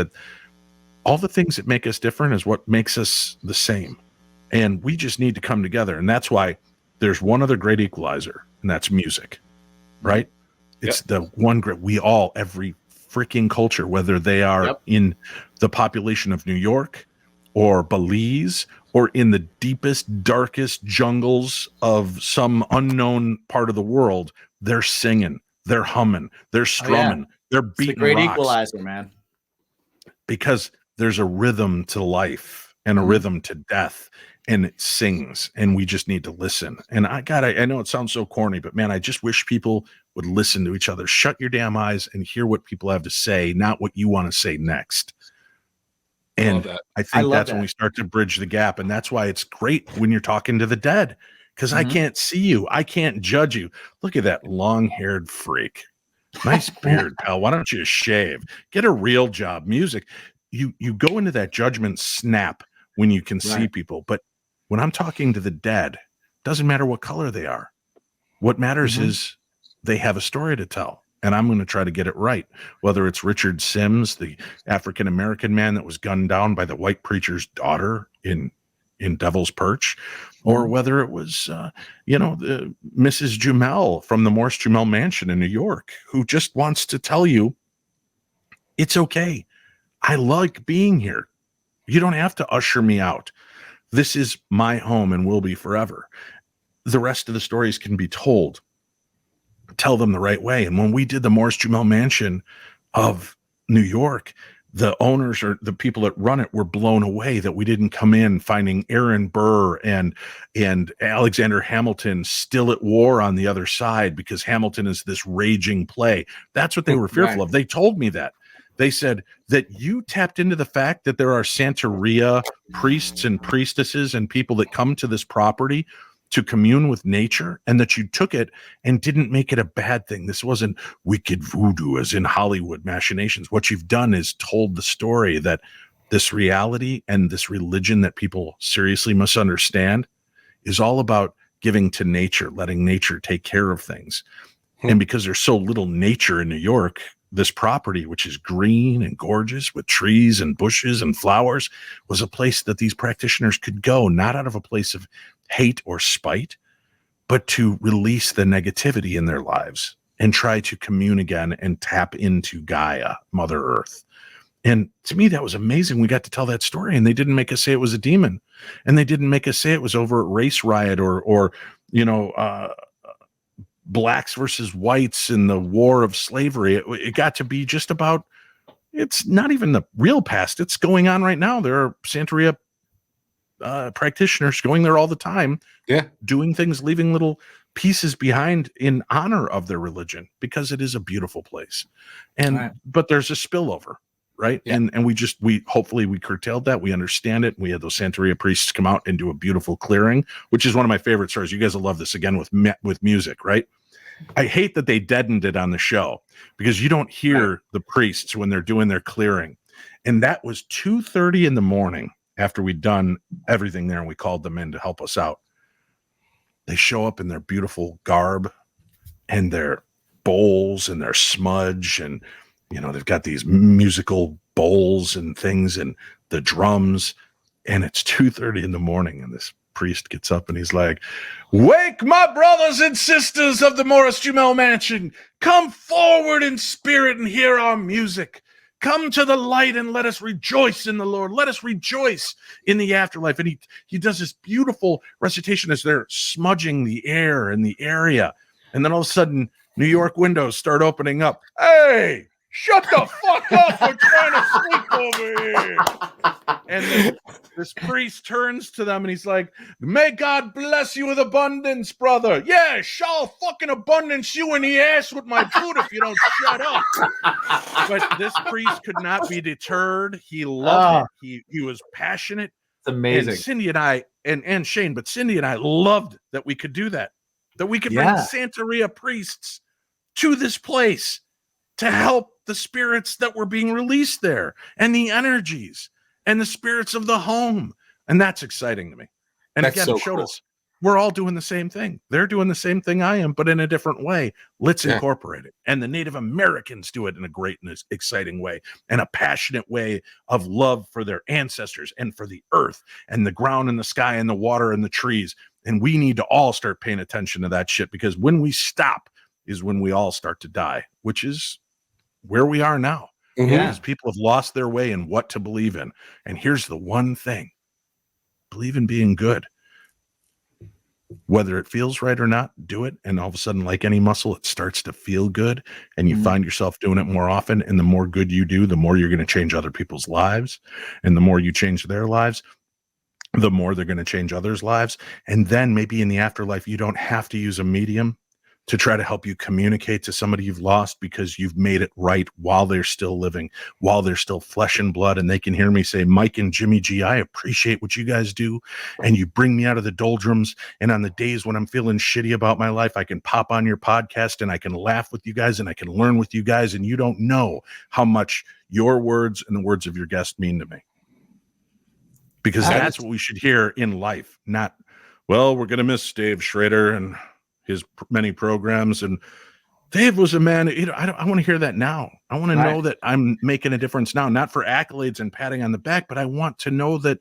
C: all the things that make us different is what makes us the same. And we just need to come together. And that's why there's one other great equalizer, and that's music, right? It's the one great, every freaking culture, whether they are in the population of New York or Belize or in the deepest, darkest jungles of some unknown part of the world, they're singing, they're humming, they're strumming, they're
B: It's the
C: beating
B: great
C: rocks.
B: equalizer, man.
C: Because there's a rhythm to life and a rhythm to death, and it sings, and we just need to listen. And I know it sounds so corny, but man, I just wish people would listen to each other. Shut your damn eyes and hear what people have to say, not what you want to say next. And I think that's when we start to bridge the gap. And that's why it's great when you're talking to the dead, because I can't see you. I can't judge you. Look at that long-haired freak. Nice beard, pal. Why don't you shave? Get a real job. Music. You go into that judgment snap when you can see people. But when I'm talking to the dead, doesn't matter what color they are. What matters is they have a story to tell. And I'm going to try to get it right. Whether it's Richard Sims, the African-American man that was gunned down by the white preacher's daughter in Devil's Perch, or whether it was, the Mrs. Jumel from the Morris Jumel Mansion in New York, who just wants to tell you, it's okay. I like being here. You don't have to usher me out. This is my home and will be forever. The rest of the stories can be told. Tell them the right way. And when we did the Morris Jumel Mansion of New York, the owners or the people that run it were blown away that we didn't come in finding Aaron Burr and Alexander Hamilton still at war on the other side, because Hamilton is this raging play. That's what they were fearful of. They told me that. They said that you tapped into the fact that there are Santeria priests and priestesses and people that come to this property to commune with nature, and that you took it and didn't make it a bad thing. This wasn't wicked voodoo as in Hollywood machinations. What you've done is told the story that this reality and this religion that people seriously misunderstand is all about giving to nature, letting nature take care of things. And because there's so little nature in New York, this property, which is green and gorgeous with trees and bushes and flowers, was a place that these practitioners could go, not out of a place of hate or spite, but to release the negativity in their lives and try to commune again and tap into Gaia, Mother Earth. And to me, that was amazing. We got to tell that story, and they didn't make us say it was a demon, and they didn't make us say it was over a race riot or blacks versus whites in the war of slavery. It got to be just about, it's not even the real past. It's going on right now. There are Santeria practitioners going there all the time, doing things, leaving little pieces behind in honor of their religion, because it is a beautiful place. And but there's a spillover, right? And we hopefully we curtailed that. We understand it. We had those Santeria priests come out and do a beautiful clearing, which is one of my favorite stories. You guys will love this, again with music, right? I hate that they deadened it on the show, because you don't hear the priests when they're doing their clearing. And that was 2:30 in the morning after we'd done everything there, and we called them in to help us out. They show up in their beautiful garb and their bowls and their smudge, and they've got these musical bowls and things and the drums, and it's 2:30 in the morning, and this priest gets up and he's like, "Wake my brothers and sisters of the Morris Jumel Mansion, come forward in spirit and hear our music. Come to the light and let us rejoice in the Lord. Let us rejoice in the afterlife." And he does this beautiful recitation as they're smudging the air and the area. And then all of a sudden, New York windows start opening up. "Hey, shut the fuck up. We're trying to sleep over here." And this priest turns to them and he's like, "May God bless you with abundance, brother. Yeah, shall fucking abundance you in the ass with my food if you don't shut up." But this priest could not be deterred. He loved it. He was passionate.
B: It's amazing.
C: And Cindy and I, and Shane, but Cindy and I loved that we could do that. That we could bring Santeria priests to this place to help the spirits that were being released there, and the energies and the spirits of the home. And that's exciting to me. And
A: That's
C: again,
A: so
C: it showed
A: cool.
C: us we're all doing the same thing. They're doing the same thing I am, but in a different way. Let's incorporate it. And the Native Americans do it in a great and exciting way, and a passionate way of love for their ancestors and for the earth and the ground and the sky and the water and the trees. And we need to all start paying attention to that shit, because when we stop is when we all start to die, which is where we are now. Because people have lost their way in what to believe in. And here's the one thing: believe in being good. Whether it feels right or not, do it. And all of a sudden, like any muscle, it starts to feel good. And you find yourself doing it more often. And the more good you do, the more you're going to change other people's lives. And the more you change their lives, the more they're going to change others' lives. And then maybe in the afterlife, you don't have to use a medium to try to help you communicate to somebody you've lost, because you've made it right while they're still living, while they're still flesh and blood. And they can hear me say, Mike and Jimmy G, I appreciate what you guys do. And you bring me out of the doldrums. And on the days when I'm feeling shitty about my life, I can pop on your podcast and I can laugh with you guys and I can learn with you guys. And you don't know how much your words and the words of your guest mean to me. Because that's what we should hear in life. Not, well, we're going to miss Dave Schrader and his many programs, and Dave was a man. I want to hear that now. I want to know that I'm making a difference now, not for accolades and patting on the back, but I want to know that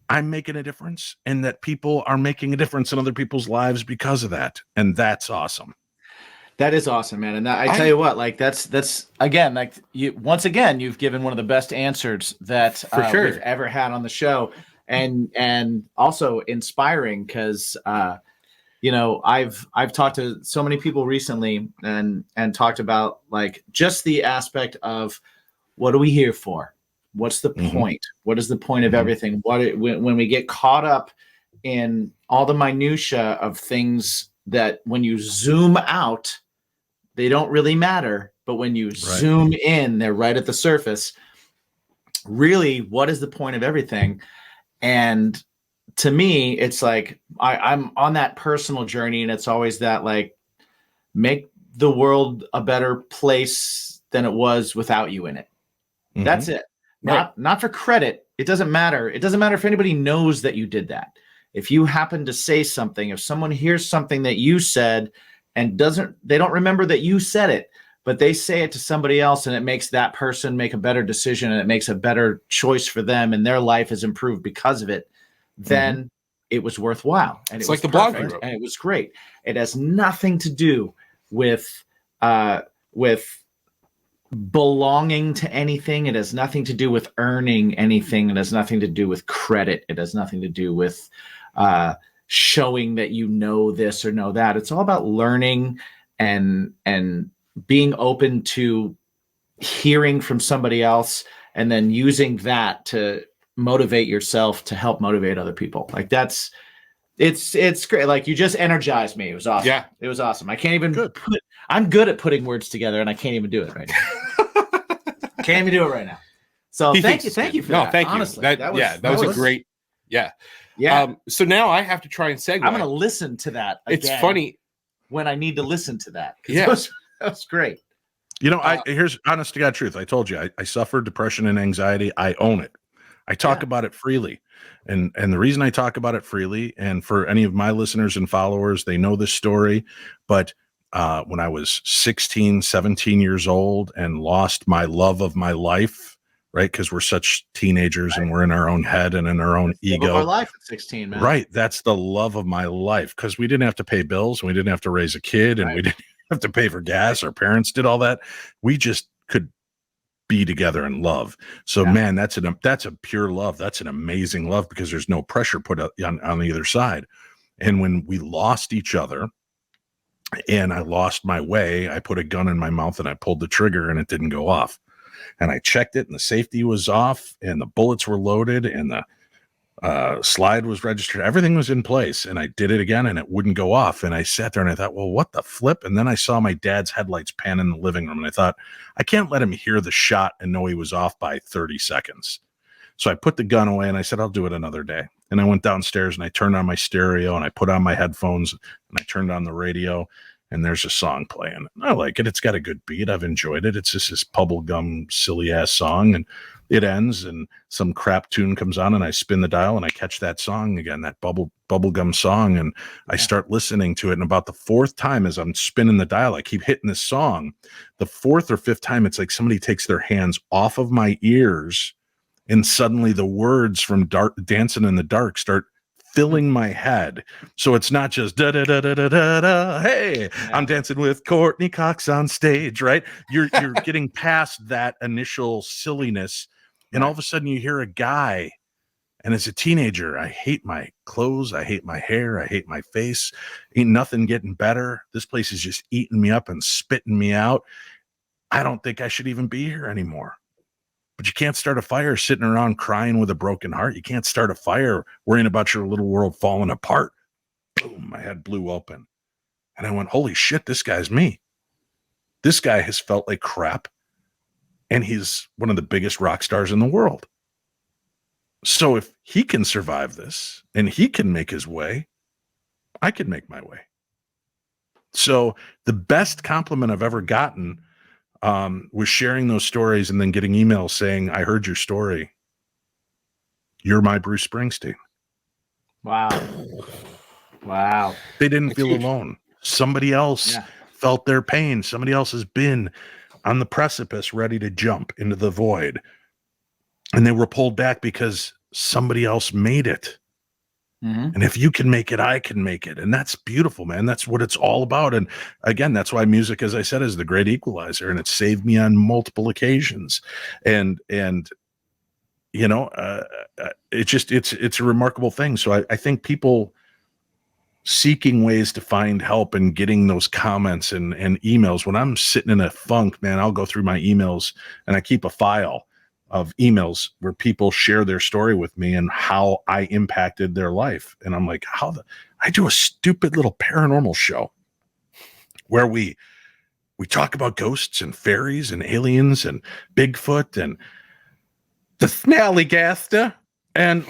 C: I'm making a difference and that people are making a difference in other people's lives because of that. And that's awesome.
B: That is awesome, man. And I tell you what, like that's again, like once again, you've given one of the best answers that we've ever had on the show, and also inspiring because. I've talked to so many people recently and talked about like just the aspect of what are we here for? What's the point? What is the point of everything? When we get caught up in all the minutia of things that when you zoom out, they don't really matter. But when you zoom in, they're right at the surface. Really, what is the point of everything? And to me, it's like I'm on that personal journey, and it's always that like make the world a better place than it was without you in it. That's it. Not for credit. It doesn't matter. It doesn't matter if anybody knows that you did that. If you happen to say something, if someone hears something that you said and they don't remember that you said it, but they say it to somebody else and it makes that person make a better decision and it makes a better choice for them and their life is improved because of it, then it was worthwhile. And it's like the blog you wrote. And it was great. It has nothing to do with belonging to anything. It has nothing to do with earning anything. It has nothing to do with credit. It has nothing to do with showing that you know this or know that. It's all about learning and being open to hearing from somebody else and then using that to motivate yourself to help motivate other people. Like it's great. Like you just energized me. It was awesome. Yeah, it was awesome. I can't even I'm good at putting words together and I can't even do it right now. Can't even do it right now. So thank you for that.
A: Thank
B: honestly.
A: you. That was a great. Yeah. So now I have to try and segue.
B: I'm going to listen to that.
A: It's funny
B: when I need to listen to that.
A: Yeah,
B: that was great.
C: Here's honest to God truth. I told you I suffered depression and anxiety. I own it. I talk about it freely. And the reason I talk about it freely, and for any of my listeners and followers, they know this story, but when I was 16, 17 years old and lost my love of my life, right? Because we're such teenagers and we're in our own head and in our own ego.
B: Love of our life at 16, man.
C: Right. That's the love of my life, because we didn't have to pay bills. And we didn't have to raise a kid and we didn't have to pay for gas. Our parents did all that. We just could be together and love. So man, that's a pure love. That's an amazing love because there's no pressure put on either side. And when we lost each other and I lost my way, I put a gun in my mouth and I pulled the trigger and it didn't go off. And I checked it and the safety was off and the bullets were loaded and the slide was registered. Everything was in place. And I did it again and it wouldn't go off. And I sat there and I thought, well, what the flip? And then I saw my dad's headlights pan in the living room. And I thought, I can't let him hear the shot and know he was off by 30 seconds. So I put the gun away and I said, I'll do it another day. And I went downstairs and I turned on my stereo and I put on my headphones and I turned on the radio and there's a song playing. I like it. It's got a good beat. I've enjoyed it. It's just this bubblegum silly ass song. And it ends and some crap tune comes on and I spin the dial and I catch that song again, that bubblegum song. And I start listening to it. And about the fourth time as I'm spinning the dial, I keep hitting this song. The fourth or fifth time, it's like somebody takes their hands off of my ears and suddenly the words from Dancing in the Dark start filling my head. So it's not just da da da da da da da. Hey, I'm dancing with Courtney Cox on stage, right? You're getting past that initial silliness, and all of a sudden you hear a guy, And as a teenager, I hate my clothes. I hate my hair. I hate my face. Ain't nothing getting better. This place is just eating me up and spitting me out. I don't think I should even be here anymore. But you can't start a fire sitting around crying with a broken heart. You can't start a fire worrying about your little world falling apart. Boom, my head blew open. And I went, holy shit, this guy's me. This guy has felt like crap. And he's one of the biggest rock stars in the world. So if he can survive this and he can make his way, I can make my way. So the best compliment I've ever gotten was sharing those stories and then getting emails saying, I heard your story. You're my Bruce Springsteen.
B: Wow. Wow.
C: They didn't feel alone. Somebody else felt their pain. Somebody else has been on the precipice ready to jump into the void. And they were pulled back because somebody else made it. And if you can make it, I can make it. And that's beautiful, man. That's what it's all about. And again, that's why music, as I said, is the great equalizer. And it saved me on multiple occasions. And you know, it's a remarkable thing. So I think people seeking ways to find help and getting those comments and emails. When I'm sitting in a funk, man, I'll go through my emails and I keep a file of emails where people share their story with me and how I impacted their life. And I'm like, I do a stupid little paranormal show where we talk about ghosts and fairies and aliens and Bigfoot and the Snallygaster and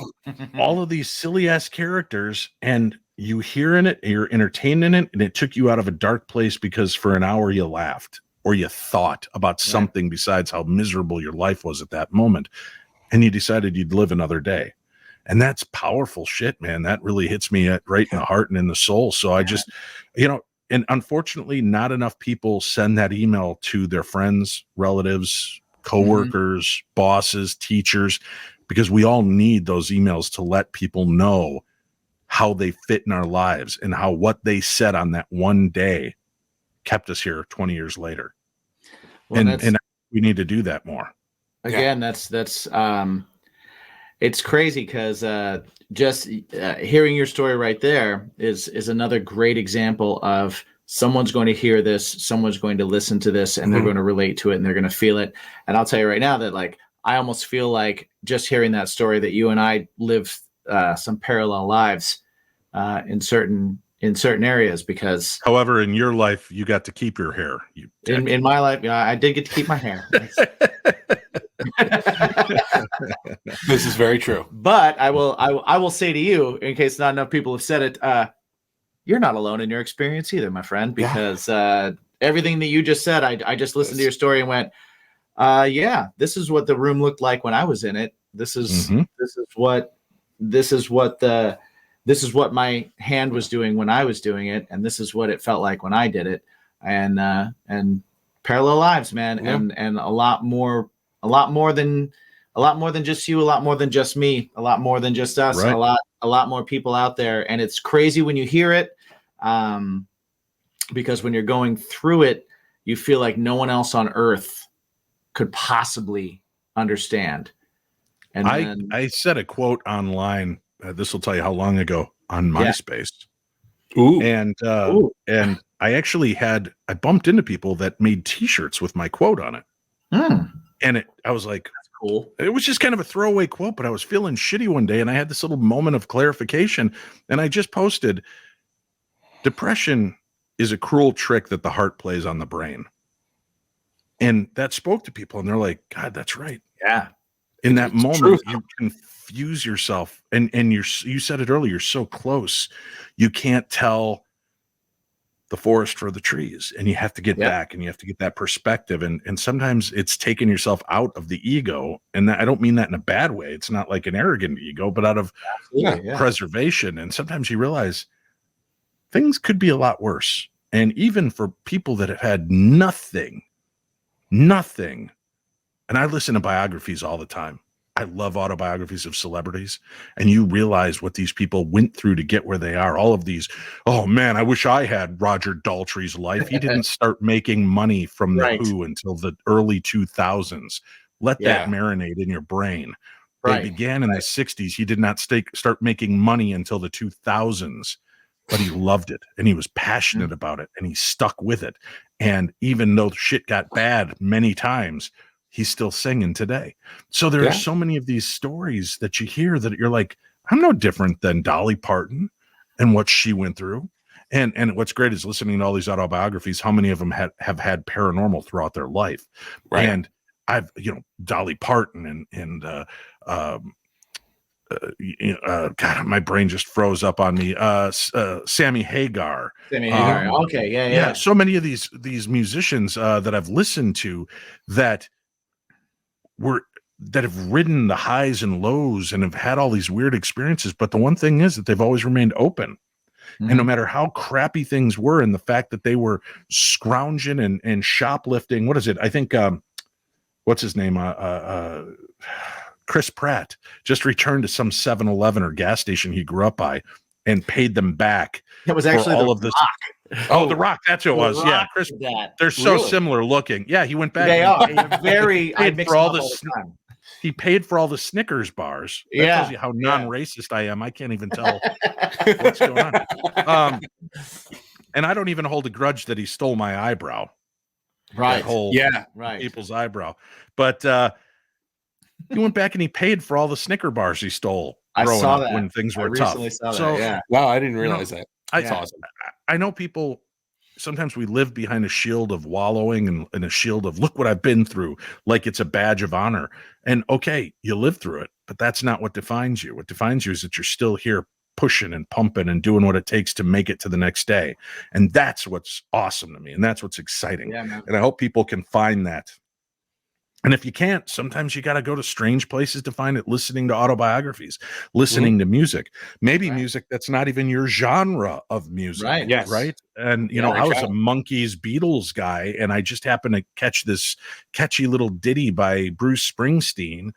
C: all of these silly ass characters. And you hear in it, you're entertained in it, and it took you out of a dark place because for an hour you laughed or you thought about something besides how miserable your life was at that moment, and you decided you'd live another day. And that's powerful shit, man. That really hits me right in the heart and in the soul. So I just, you know, and unfortunately not enough people send that email to their friends, relatives, coworkers, bosses, teachers, because we all need those emails to let people know how they fit in our lives and how what they said on that one day kept us here 20 years later. Well, and we need to do that more.
B: Again, that's it's crazy because just hearing your story right there is another great example of someone's going to hear this, someone's going to listen to this, and they're going to relate to it and they're going to feel it. And I'll tell you right now that, like, I almost feel like just hearing that story that you and I live some parallel lives in certain areas, because
C: however, in your life, you got to keep your hair.
B: In my life, I did get to keep my hair.
A: This is very true.
B: But I will say to you, in case not enough people have said it, you're not alone in your experience either, my friend, because everything that you just said, I just listened to your story and went, this is what the room looked like when I was in it. This is what my hand was doing when I was doing it, and this is what it felt like when I did it. And parallel lives, man, and a lot more than just you, a lot more than just me, a lot more than just us, a lot more people out there. And it's crazy when you hear it, because when you're going through it, you feel like no one else on earth could possibly understand. And
C: I said a quote online. This will tell you how long ago, on MySpace.
A: Ooh.
C: And I actually I bumped into people that made t-shirts with my quote on it. And I was like, that's
B: cool.
C: It was just kind of a throwaway quote, but I was feeling shitty one day and I had this little moment of clarification, and I just posted, depression is a cruel trick that the heart plays on the brain. And that spoke to people, and they're like, God, that's right.
B: Yeah.
C: In that moment, you confuse yourself, and you said it earlier, you're so close. You can't tell the forest for the trees, and you have to get back, and you have to get that perspective. And sometimes it's taking yourself out of the ego. And I don't mean that in a bad way. It's not like an arrogant ego, but out of preservation. And sometimes you realize things could be a lot worse. And even for people that have had nothing, and I listen to biographies all the time. I love autobiographies of celebrities, and you realize what these people went through to get where they are. All of these, oh man, I wish I had Roger Daltrey's life. He didn't start making money from the Who until the early 2000s. Let that marinate in your brain. They began in the 60s. He did not start making money until the 2000s, but he loved it and he was passionate about it and he stuck with it. And even though shit got bad many times, he's still singing today. So there are so many of these stories that you hear that you're like, I'm no different than Dolly Parton and what she went through. And what's great is listening to all these autobiographies, how many of them have had paranormal throughout their life. Right. And I've, Dolly Parton and God, my brain just froze up on me. Sammy Hagar.
B: Okay. Yeah.
C: So many of these musicians that I've listened to that have ridden the highs and lows and have had all these weird experiences. But the one thing is that they've always remained open. And no matter how crappy things were, and the fact that they were scrounging and shoplifting, what is it? I think, what's his name? Chris Pratt just returned to some 7-Eleven or gas station he grew up by and paid them back.
B: That was actually
C: all of this. Oh, The Rock. That's who it was. Yeah, Chris. They're so similar looking. Yeah, he went back.
B: They are very. I mix them up all the time.
C: He paid for all the Snickers bars. That tells you how non-racist I am. I can't even tell what's going on. And I don't even hold a grudge that he stole my eyebrow.
B: Right.
C: That whole people's eyebrow. But he went back and he paid for all the Snicker bars he stole.
B: I saw that
C: when things were tough.
A: Wow, I didn't realize that.
C: That's awesome. I know people. Sometimes we live behind a shield of wallowing and a shield of look what I've been through, like it's a badge of honor. And okay, you live through it, but that's not what defines you. What defines you is that you're still here pushing and pumping and doing what it takes to make it to the next day. And that's what's awesome to me. And that's what's exciting. Yeah, and I hope people can find that. And if you can't, sometimes you got to go to strange places to find it, listening to autobiographies, listening to music, maybe music that's not even your genre of music.
B: Right. Yes.
C: Right. And, I was a Monkees Beatles guy, and I just happened to catch this catchy little ditty by Bruce Springsteen.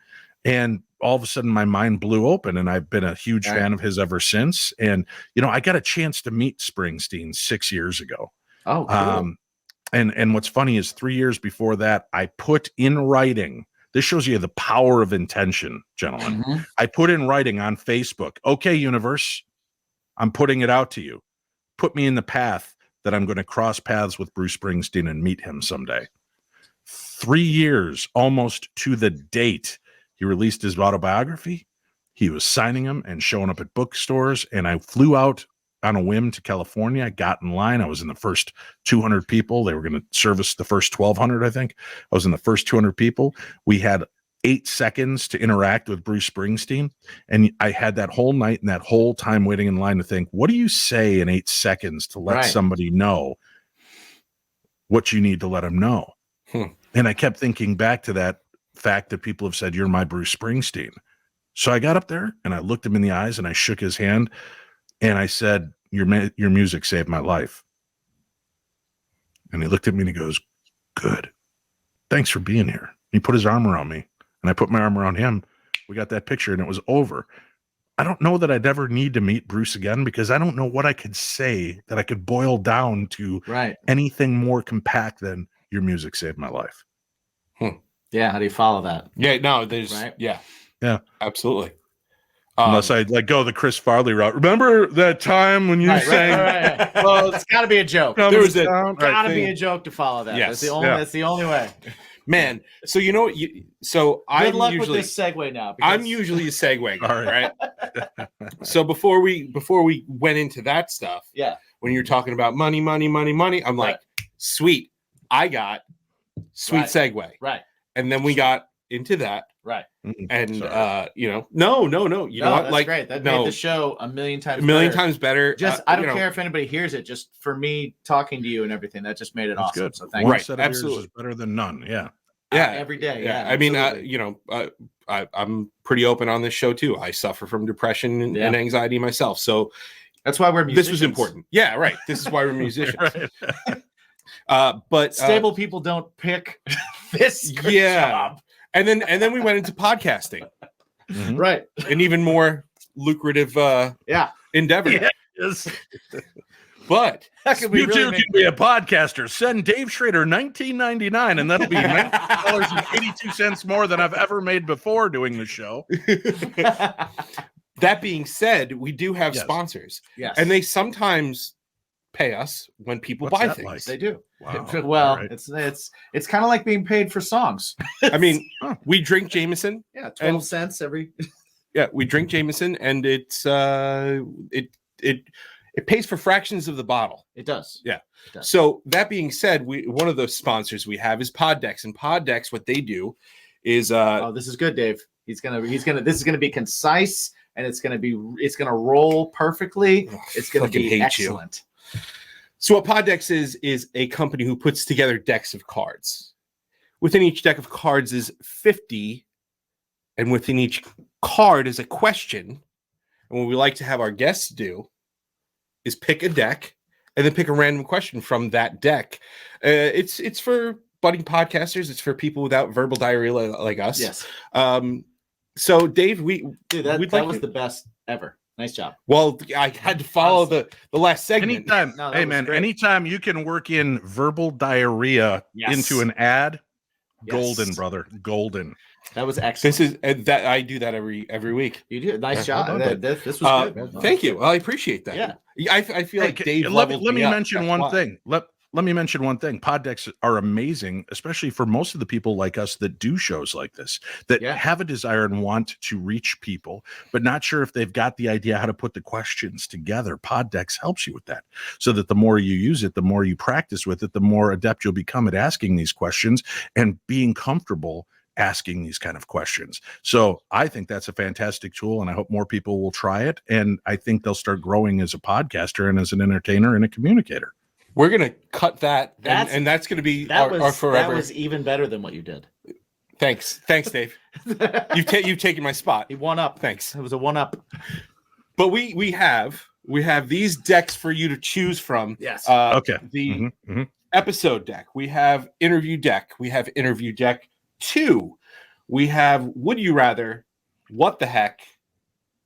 C: And all of a sudden my mind blew open, and I've been a huge fan of his ever since. And, I got a chance to meet Springsteen 6 years ago.
B: Oh, cool.
C: And what's funny is 3 years before that, I put in writing, this shows you the power of intention, gentlemen. I put in writing on Facebook, okay, universe, I'm putting it out to you. Put me in the path that I'm going to cross paths with Bruce Springsteen and meet him someday. 3 years, almost to the date, he released his autobiography. He was signing them and showing up at bookstores, and I flew out on a whim to California. I got in line. I was in the first 200 people. They were going to service the first 1,200, I think. I was in the first 200 people. We had 8 seconds to interact with Bruce Springsteen. And I had that whole night and that whole time waiting in line to think, what do you say in 8 seconds to let somebody know what you need to let them know? And I kept thinking back to that fact that people have said, you're my Bruce Springsteen. So I got up there and I looked him in the eyes and I shook his hand. And I said, your music saved my life. And he looked at me and he goes, good. Thanks for being here. He put his arm around me and I put my arm around him. We got that picture and it was over. I don't know that I'd ever need to meet Bruce again, because I don't know what I could say that I could boil down to anything more compact than your music saved my life.
B: Yeah. How do you follow that?
A: Yeah, no, there's, yeah, absolutely.
C: Unless I go the Chris Farley route. Remember that time when you sang?
B: Well, it's got to be a joke.
A: There was
B: got to be a joke to follow that.
A: Yes.
B: That's the only way.
A: Man, so you know what?
B: Good luck with this segue now.
A: I'm usually a segue guy, right? So before we went into that stuff, when you're talking about money, I'm like, sweet, I got sweet segue,
B: right?
A: And then we got into that.
B: Right.
A: And no. You know what?
B: That's
A: like
B: great. That made the show a million times
A: better.
B: Just I don't care if anybody hears it, just for me talking to you and everything, that just made it awesome. Good. So thank you.
C: Right. Absolutely. Is better than none. Yeah.
B: Every day. Yeah.
A: I mean, I'm pretty open on this show too. I suffer from depression and anxiety myself. So
B: that's why we're musicians.
A: This was important. Yeah, right. This is why we're musicians. But
B: stable people don't pick this job.
A: And then we went into podcasting,
B: right?
A: An even more lucrative endeavor.
C: Yes.
A: But
C: You too can be a podcaster. Send Dave Schrader $19.99, and that'll be $19.82 more than I've ever made before doing the show.
A: that being said, we do have
C: Yes.
A: sponsors.
B: Yes.
A: And they sometimes pay us when people
C: What's
A: buy
C: that
A: things.
C: like?
B: They do.
C: Wow.
B: Well,
C: All right.
B: it's kind of like being paid for songs.
A: I mean, we drink Jameson.
B: Yeah, 12
A: And-
B: cents every.
A: Yeah, we drink Jameson, and it's it pays for fractions of the bottle.
B: It does.
A: Yeah.
B: It does.
A: So that being said, one of the sponsors we have is Poddex, and Poddex, what they do is
B: Oh, this is good, Dave. This is gonna be concise, and it's gonna roll perfectly. It's gonna
A: Fucking
B: be
A: hate you.
B: excellent.
A: So what Poddex is a company who puts together decks of cards. Within each deck of cards is 50, and within each card is a question. And what we like to have our guests do is pick a deck and then pick a random question from that deck. It's for budding podcasters. It's for people without verbal diarrhea like us.
B: Yes.
A: So Dave,
B: That was the best ever. Nice job.
A: Well, I had to follow the last segment.
C: Anytime,
B: No, that
C: hey
B: was
C: man,
B: great.
C: anytime you can work in verbal diarrhea
B: Yes.
C: into an ad,
B: Yes.
C: golden, brother, golden.
B: That was excellent.
A: This is that I do that every week.
B: You did nice
A: Yeah,
B: job.
A: well done,
B: This was good.
A: Thank you. Well, I appreciate that.
B: Yeah.
A: I feel like Dave.
C: let
A: leveled
C: me
A: up.
C: mention
A: That's
C: one
A: why.
C: thing. Let me mention one thing. Pod decks are amazing, especially for most of the people like us that do shows like this, that
B: Yeah.
C: have a desire and want to reach people, but not sure if they've got the idea how to put the questions together. Pod decks helps you with that, so that the more you use it, the more you practice with it, the more adept you'll become at asking these questions and being comfortable asking these kind of questions. So I think that's a fantastic tool, and I hope more people will try it. And I think they'll start growing as a podcaster and as an entertainer and a communicator.
A: We're gonna cut that, and that's gonna be our forever.
B: That was even better than what you did.
A: Thanks, Dave. You've taken my spot.
B: He won up.
A: Thanks.
B: It was a 1-up.
A: But we have these decks for you to choose from.
B: Yes.
C: Okay.
A: The
C: Mhm, mhm.
A: episode deck. We have interview deck. We have interview deck 2. We have would you rather, what the heck,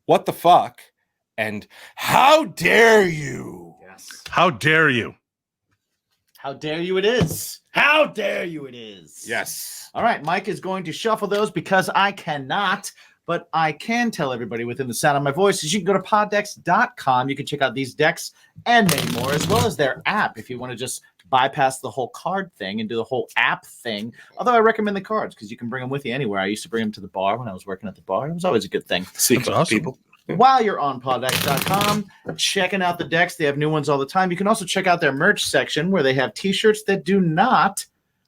A: what the fuck, and how dare you?
B: Yes.
C: How dare you?
B: How dare you it is. How dare you it is.
A: Yes.
B: All right, Mike is going to shuffle those because I cannot, but I can tell everybody within the sound of my voice is you can go to poddex.com. You can check out these decks and many more, as well as their app if you want to just bypass the whole card thing and do the whole app thing. Although I recommend the cards because you can bring them with you anywhere. I used to bring them to the bar when I was working at the bar. It was always a good thing.
A: Secret
C: That's awesome.
A: people.
B: While you're on poddex.com, checking out the decks, they have new ones all the time. You can also check out their merch section where they have t-shirts that do not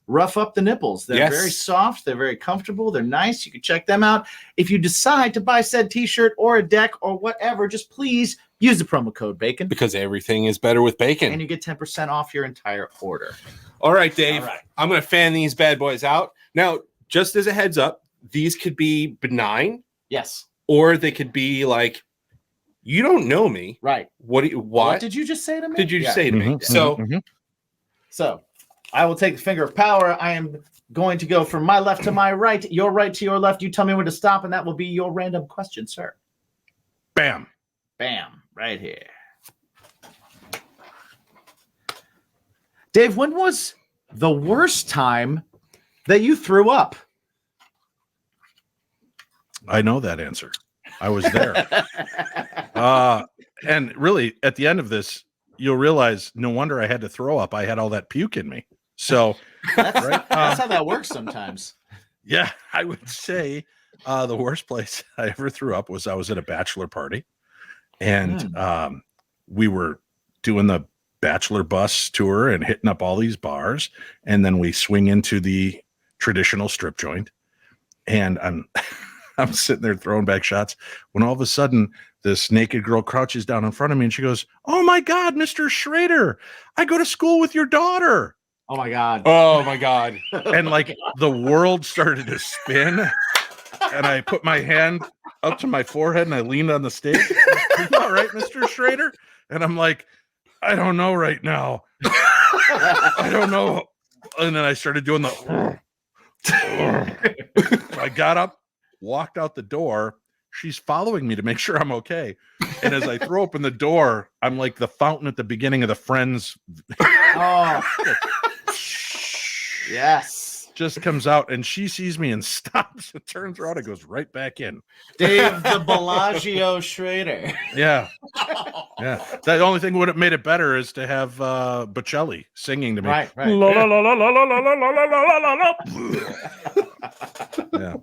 B: rough up the nipples. They're
A: Yes.
B: very soft. They're very comfortable. They're nice. You can check them out. If you decide to buy said t-shirt or a deck or whatever, just please use the promo code BACON
A: Because everything is better with bacon.
B: and you get 10% off your entire order.
A: All right, Dave.
B: All right.
A: I'm going to fan these bad boys out. Now, just as a heads up, these could be benign
B: Yes.
A: or they could be like, you don't know me.
B: Right.
A: What
B: What did you just say to me?
A: did you
B: Yeah.
A: say to me?
C: Mhm,
A: So,
C: mhm, mhm.
B: So I will take the finger of power. I am going to go from my left to my right, your right to your left. You tell me when to stop, and that will be your random question, sir.
C: Bam.
B: Bam. Right here. Dave, when was the worst time that you threw up?
C: I know that answer. I was there. And really, at the end of this, you'll realize no wonder I had to throw up. I had all that puke in me. So,
B: That's,
C: Right.
B: that's how that works sometimes.
C: yeah, I would say the worst place I ever threw up was I was at a bachelor party, and we were doing the bachelor bus tour and hitting up all these bars, and then we swing into the traditional strip joint, and I'm I'm sitting there throwing back shots when all of a sudden this naked girl crouches down in front of me and she goes, "Oh my God, Mr. Schrader, I go to school with your daughter."
B: Oh my God.
A: oh my God.
C: And like the world started to spin, and I put my hand up to my forehead and I leaned on the stage. "Are you all right, Mr. Schrader?" And I'm like, "I don't know right now. I don't know." And then I started doing the I got up, walked out the door, she's following me to make sure I'm okay. And as I throw open the door, I'm like the fountain at the beginning of the Friends.
B: Oh, yes.
C: Just comes out, and she sees me and stops and turns around and goes right back in.
B: Dave the Bellagio Schrader.
C: Yeah. Yeah. The only thing would have made it better is to have Bocelli singing to me.
B: Right.
C: La, la, la, la, la, la, la, la, la, la, la. Yeah.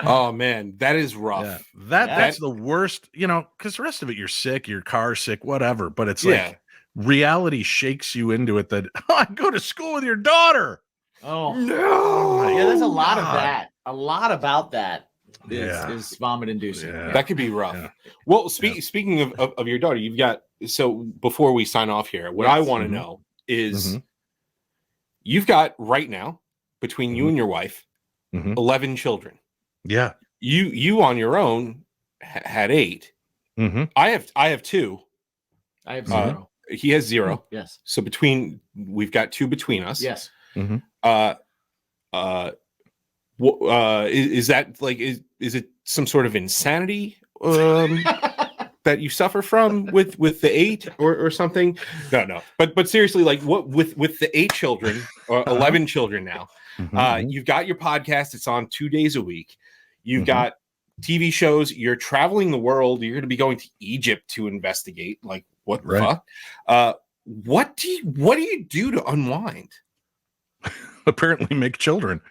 A: Oh man, that is rough.
C: Yeah. That's the worst, because the rest of it, you're sick, your car's sick, whatever. But it's like reality shakes you into it that I go to school with your daughter.
B: Oh
A: no!
B: Yeah, there's a lot of that. A lot about that is vomit inducing.
C: Yeah.
A: That could be rough.
C: Yeah.
A: Well, speaking of your daughter, you've got, so before we sign off here, what I want to know is you've got right now, between you and your wife, 11 children.
C: Yeah.
A: You on your own had 8. I have 2.
B: I have 0.
A: He has 0.
B: Yes.
A: So we've got 2 between us.
B: Yes.
A: Is that like, is it some sort of insanity that you suffer from with the 8 or something? No. But seriously, like, what with the 8 children or 11 children now, you've got your podcast. It's on 2 days a week. You've got TV shows. You're traveling the world. You're going to be going to Egypt to investigate. Like, what the fuck? What do you do to unwind?
C: Apparently make children.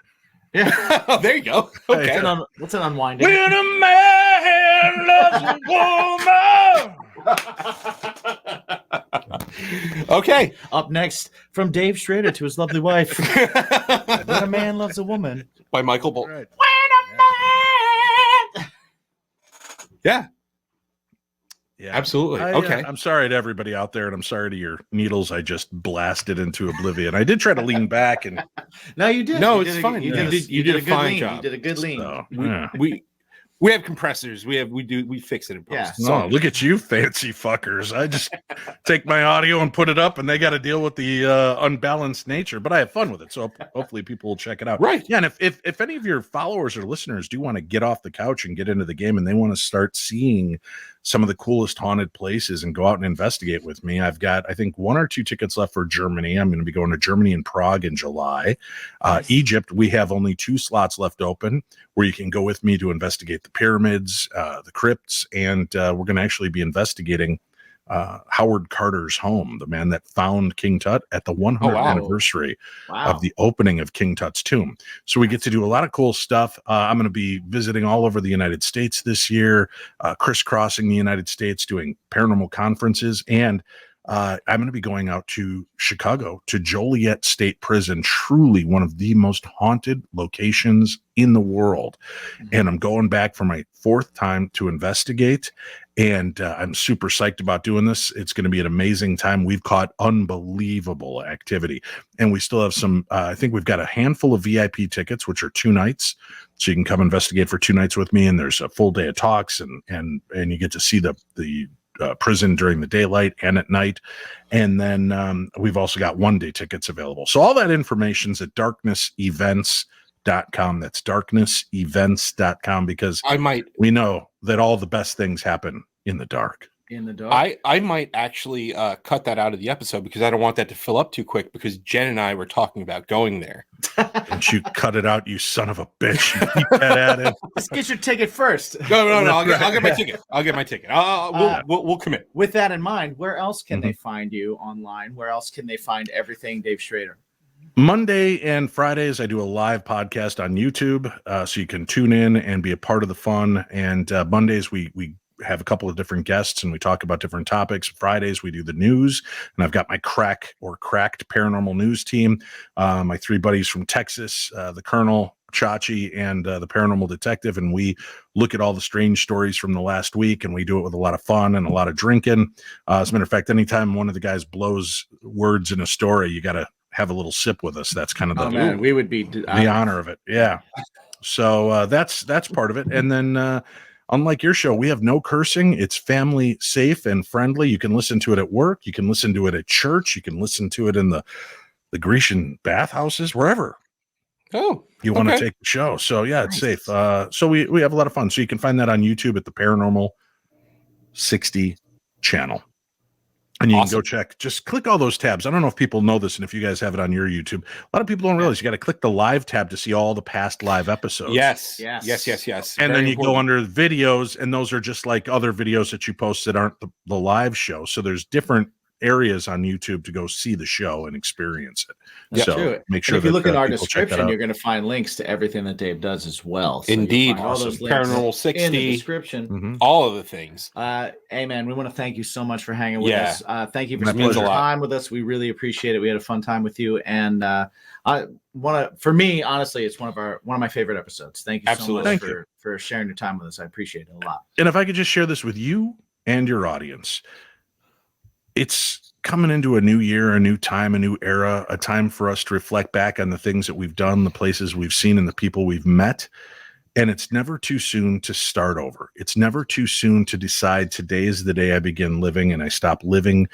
B: Yeah.
A: Oh, there you go. Okay.
B: What's an unwinding?
C: When a man loves a woman.
A: Okay.
B: Up next, from Dave Schrader to his lovely wife. When a man loves a woman.
A: By Michael Bolton.
C: Right.
B: When a man.
A: Yeah.
C: Yeah,
A: absolutely. Okay.
C: I'm sorry to everybody out there, and I'm sorry to your needles. I just blasted into oblivion. I did try to lean back, and
B: no, you did.
A: No,
B: it's
A: fine.
B: You did a fine job. You did a good lean.
C: So,
A: we have compressors. We fix it in post.
B: Yeah.
C: No, look at you, fancy fuckers. I just take my audio and put it up, and they got to deal with the unbalanced nature. But I have fun with it, so hopefully people will check it out.
A: Right.
C: Yeah, and if any of your followers or listeners do want to get off the couch and get into the game, and they want to start seeing some of the coolest haunted places and go out and investigate with me, I've got, I think, 1 or 2 tickets left for Germany. I'm going to be going to Germany and Prague in July. Nice. Egypt, we have only 2 slots left open where you can go with me to investigate the pyramids, the crypts, and we're going to actually be investigating Howard Carter's home, the man that found King Tut at the 100th anniversary of the opening of King Tut's tomb. So we get to do a lot of cool stuff. I'm going to be visiting all over the United States this year, crisscrossing the United States, doing paranormal conferences, and I'm going to be going out to Chicago, to Joliet State Prison, truly one of the most haunted locations in the world. And I'm going back for my 4th time to investigate. And I'm super psyched about doing this. It's going to be an amazing time. We've caught unbelievable activity. And we still have some, I think we've got a handful of VIP tickets, which are 2 nights. So you can come investigate for 2 nights with me. And there's a full day of talks, and you get to see the prison during the daylight and at night. And then we've also got 1-day tickets available. So all that information's at darknessevents.com. That's darknessevents.com, because we know that all the best things happen in the dark.
B: In the dark.
A: I might actually cut that out of the episode, because I don't want that to fill up too quick, because Jen and I were talking about going there.
C: Don't you cut it out, you son of a bitch. You keep that at it.
B: Let's get your ticket first.
A: No. I'll get my ticket. We'll commit.
B: With that in mind, where else can they find you online? Where else can they find everything Dave Schrader?
C: Monday and Fridays, I do a live podcast on YouTube, so you can tune in and be a part of the fun. And Mondays, we have a couple of different guests, and we talk about different topics. Fridays, we do the news, and I've got my cracked paranormal news team, my 3 buddies from Texas, the Colonel, Chachi, and the paranormal detective, and we look at all the strange stories from the last week, and we do it with a lot of fun and a lot of drinking. As a matter of fact, anytime one of the guys blows words in a story, you got to have a little sip with us. That's kind of
B: we would be
C: the honor of it. Yeah. So that's part of it. And then unlike your show, we have no cursing. It's family safe and friendly. You can listen to it at work. You can listen to it at church. You can listen to it in the Grecian bathhouses, wherever.
A: Oh,
C: you want to
A: okay.
C: take the show. So yeah, it's safe. So we have a lot of fun. So you can find that on YouTube at the Paranormal 60 channel. And you can go check, just click all those tabs. I don't know if people know this and if you guys have it on your YouTube. A lot of people don't realize you got to click the live tab to see all the past live episodes.
A: Yes.
C: And then you go under videos, and those are just like other videos that you post that aren't the live show. So there's different areas on YouTube to go see the show and experience it.
B: That's
C: so
B: true.
C: make sure
B: if you look in our
C: people check that
B: description,
C: out.
B: you're going to find links to everything that Dave does as well. So
A: Indeed.
B: all those links
A: Paranormal 60
B: in the description.
A: All of the things.
B: Hey man, we want to thank you so much for hanging with us. Thank you for
A: My
B: spending
A: pleasure.
B: time with us. We really appreciate it. We had a fun time with you, and I want to. For me, honestly, it's one of my favorite episodes. Thank you so much for sharing your time with us. I appreciate it a lot.
C: And if I could just share this with you and your audience, it's coming into a new year, a new time, a new era, a time for us to reflect back on the things that we've done, the places we've seen, and the people we've met. And it's never too soon to start over. It's never too soon to decide today is the day I begin living and I stop living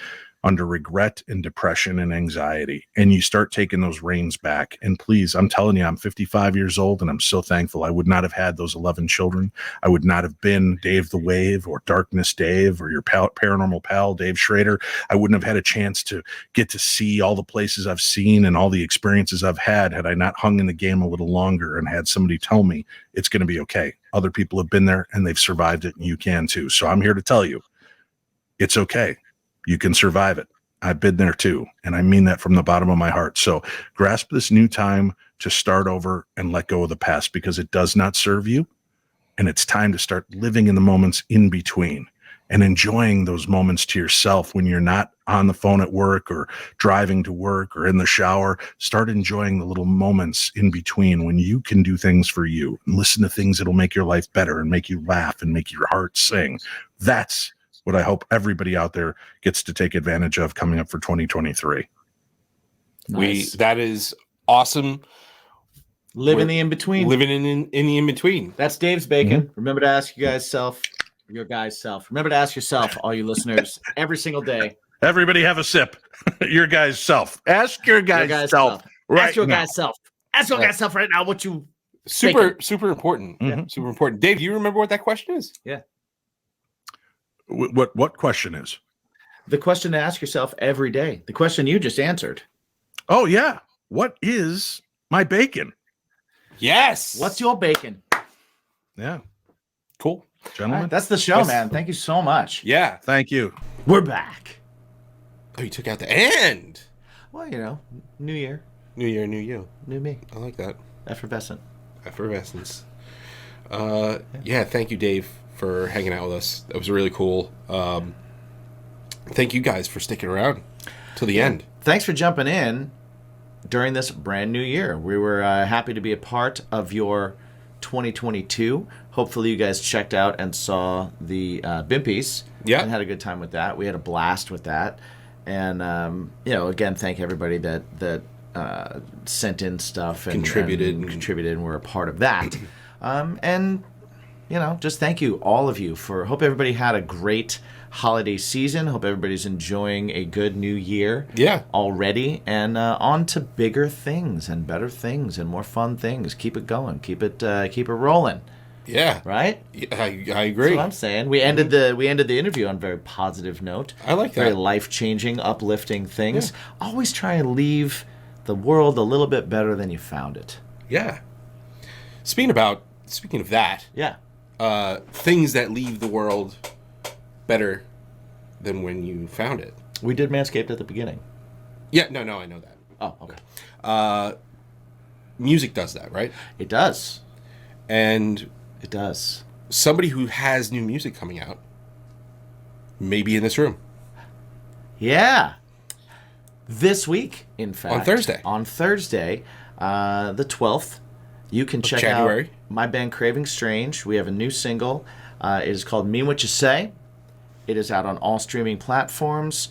C: under regret and depression and anxiety. And you start taking those reins back. And please, I'm telling you, I'm 55 years old and I'm so thankful. I would not have had those 11 children. I would not have been Dave the Wave or Darkness Dave or your paranormal pal, Dave Schrader. I wouldn't have had a chance to get to see all the places I've seen and all the experiences I've had I not hung in the game a little longer and had somebody tell me it's going to be okay. Other people have been there and they've survived it, and you can too. So I'm here to tell you, it's okay. You can survive it. I've been there too. And I mean that from the bottom of my heart. So grasp this new time to start over and let go of the past, because it does not serve you. And it's time to start living in the moments in between and enjoying those moments to yourself when you're not on the phone at work or driving to work or in the shower. Start enjoying the little moments in between when you can do things for you and listen to things that'll make your life better and make you laugh and make your heart sing. That's what I hope everybody out there gets to take advantage of coming up for 2023.
B: Nice.
A: That is awesome.
B: Living the in-between.
A: Living in the in-between.
B: That's Dave's bacon. Remember to ask your guys' self. Remember to ask yourself, all you listeners, every single day.
C: Everybody have a sip. Your guy's self. Ask your guy's self. Right
B: Ask your
C: now.
B: guy's self. Ask your guy's self right now what you
A: super
B: thinking.
A: important.
C: Mhm.
A: Super important. Dave, do you remember what that question is?
B: Yeah.
C: What question is?
B: The question to ask yourself every day. The question you just answered.
C: Oh yeah. What is my bacon?
A: Yes.
B: What's your bacon?
C: Yeah.
A: Cool.
B: All
C: Gentlemen.
B: right, that's the show, man. Thank you so much.
A: Yeah.
C: Thank you.
B: We're back.
A: Oh, you took out the end.
B: Well, new year,
A: New year, new you.
B: new me.
A: I like that.
B: Effervescent.
A: Effervescence. Yeah, thank you, Dave, for hanging out with us. That was really cool. Thank you guys for sticking around till the end.
B: Thanks for jumping in during this brand new year. We were happy to be a part of your 2022. Hopefully you guys checked out and saw the BIMPs.
A: Yeah.
B: And had a good time with that. We had a blast with that. And, again, thank everybody that sent in stuff and
A: Contributed.
B: and were a part of that. Just thank you, all of you, hope everybody had a great holiday season. Hope everybody's enjoying a good new year already, and on to bigger things and better things and more fun things. Keep it going. Keep it rolling.
A: Yeah.
B: Right?
A: Yeah, I agree.
B: That's what I'm saying. We ended the interview on a very positive note.
A: I like that.
B: Very life-changing, uplifting things. Yeah. Always try and leave the world a little bit better than you found it.
A: Yeah. Speaking of that, things that leave the world better than when you found it.
B: We did Manscaped at the beginning.
A: Yeah, no, I know that.
B: Oh, okay.
A: Music does that, right?
B: It does.
A: And
B: it does.
A: Somebody who has new music coming out may be in this room.
B: Yeah. This week, in fact.
A: On Thursday.
B: The 12th, you can check
A: January.
B: out my band Craving Strange. We have a new single. It is called Mean What You Say. It is out on all streaming platforms.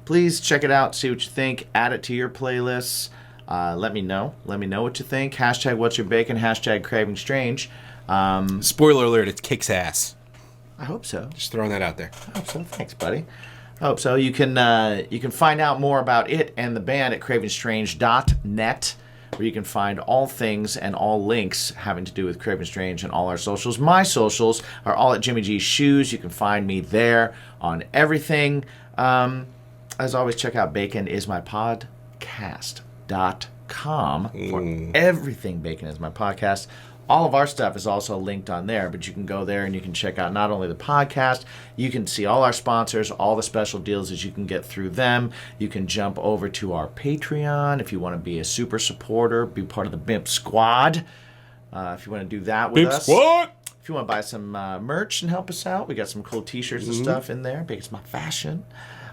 B: Please check it out, see what you think, add it to your playlists. Let me know. Let me know what you think. Hashtag What's Your Bacon, hashtag Craving Strange.
A: Spoiler alert, it kicks ass.
B: I hope so.
A: Just throwing that out there.
B: I hope so. Thanks, buddy. I hope so. You can find out more about it and the band at cravingstrange.net. where you can find all things and all links having to do with Craven Strange and all our socials. My socials are all at Jimmy G's Shoes. You can find me there on everything. As always, check out baconismypodcast.com for everything Bacon Is My Podcast. All of our stuff is also linked on there, but you can go there and you can check out not only the podcast, you can see all our sponsors, all the special deals that you can get through them. You can jump over to our Patreon if you want to be a super supporter, be part of the BIMP squad. If you want to do that with us.
A: Squad!
B: If you want to buy some merch and help us out, we got some cool t-shirts and stuff in there. Bacon's My Fashion.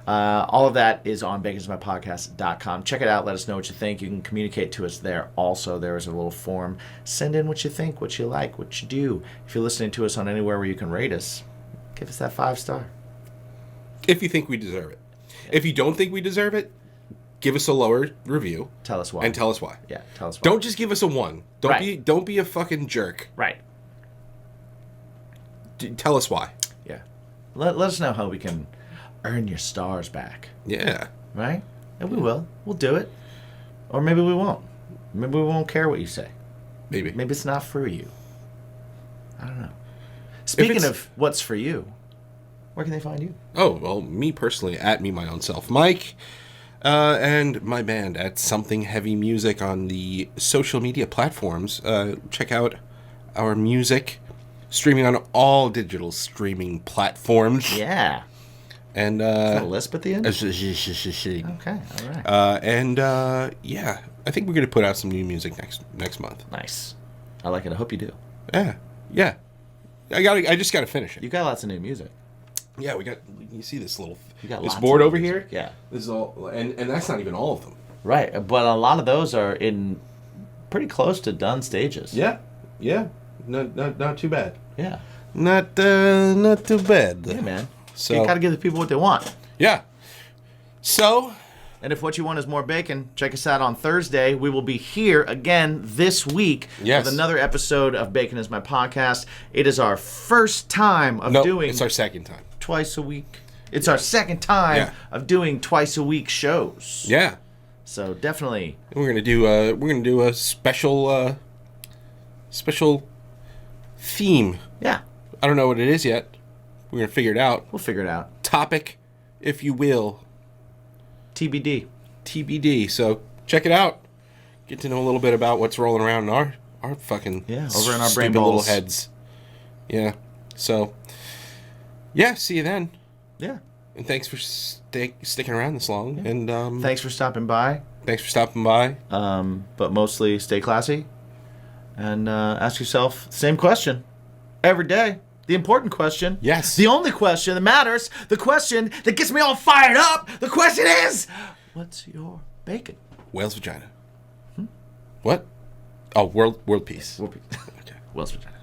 B: All of that is on baconismypodcast.com. Check it out. Let us know what you think. You can communicate to us there. Also, there is a little form. Send in what you think, what you like, what you do. If you're listening to us on anywhere where you can rate us, give us that 5-star.
A: If you think we deserve it. If you don't think we deserve it, give us a lower review.
B: Tell us why.
A: And tell us why.
B: Yeah, tell us why.
A: Don't just give us a 1. Don't be a fucking jerk.
B: Right.
A: Tell us why.
B: Yeah. Let us know how we can earn your stars back.
A: Yeah.
B: Right? And we will. We'll do it. Or maybe we won't. Maybe we won't care what you say.
A: Maybe.
B: Maybe it's not for you. I don't know. Speaking of what's for you, where can they find you?
A: Oh, well, me personally, at Me My Own Self Mike, and my band at Something Heavy Music on the social media platforms. Check out our music, streaming on all digital streaming platforms.
B: Yeah.
A: And
B: Is that a lisp at the end?
A: okay,
B: all right.
A: Yeah, I think we're gonna put out some new music next month.
B: Nice. I like it. I hope you do.
A: Yeah. I just gotta finish it.
B: You got lots of new music.
A: Yeah, we got. You see this little
B: You got
A: this
B: lots
A: board
B: of
A: over
B: music.
A: here?
B: Yeah.
A: This is all, and that's not even all of them.
B: Right, but a lot of those are in pretty close to done stages.
A: Yeah. Not too bad.
B: Yeah.
A: Not too bad.
B: Yeah, man.
A: So
B: You gotta give the people what they want.
A: yeah. So
B: And if what you want is more bacon, check us out on Thursday. We will be here again this week
A: Yes.
B: with another episode of Bacon Is My Podcast. It is our first time of doing
A: it's our second time.
B: twice a week. It's our second time of doing twice a week shows.
A: Yeah.
B: So definitely.
A: And we're gonna do a special theme.
B: Yeah.
A: I don't know what it is yet. We're gonna figure it out.
B: We'll figure it out.
A: Topic, if you will.
B: TBD.
A: TBD. So check it out. Get to know a little bit about what's rolling around in our fucking
B: over in our brain
A: stupid little
B: balls.
A: heads. Yeah. So yeah, see you then.
B: Yeah.
A: And thanks for sticking around this long.
B: Yeah.
A: And
B: Thanks for stopping by.
A: thanks for stopping by.
B: But mostly stay classy. And ask yourself the same question every day. The important question.
A: Yes.
B: The only question that matters. The question that gets me all fired up. The question is, what's your bacon?
A: Whale's vagina. What? Oh, world peace.
B: Okay. Whale's vagina.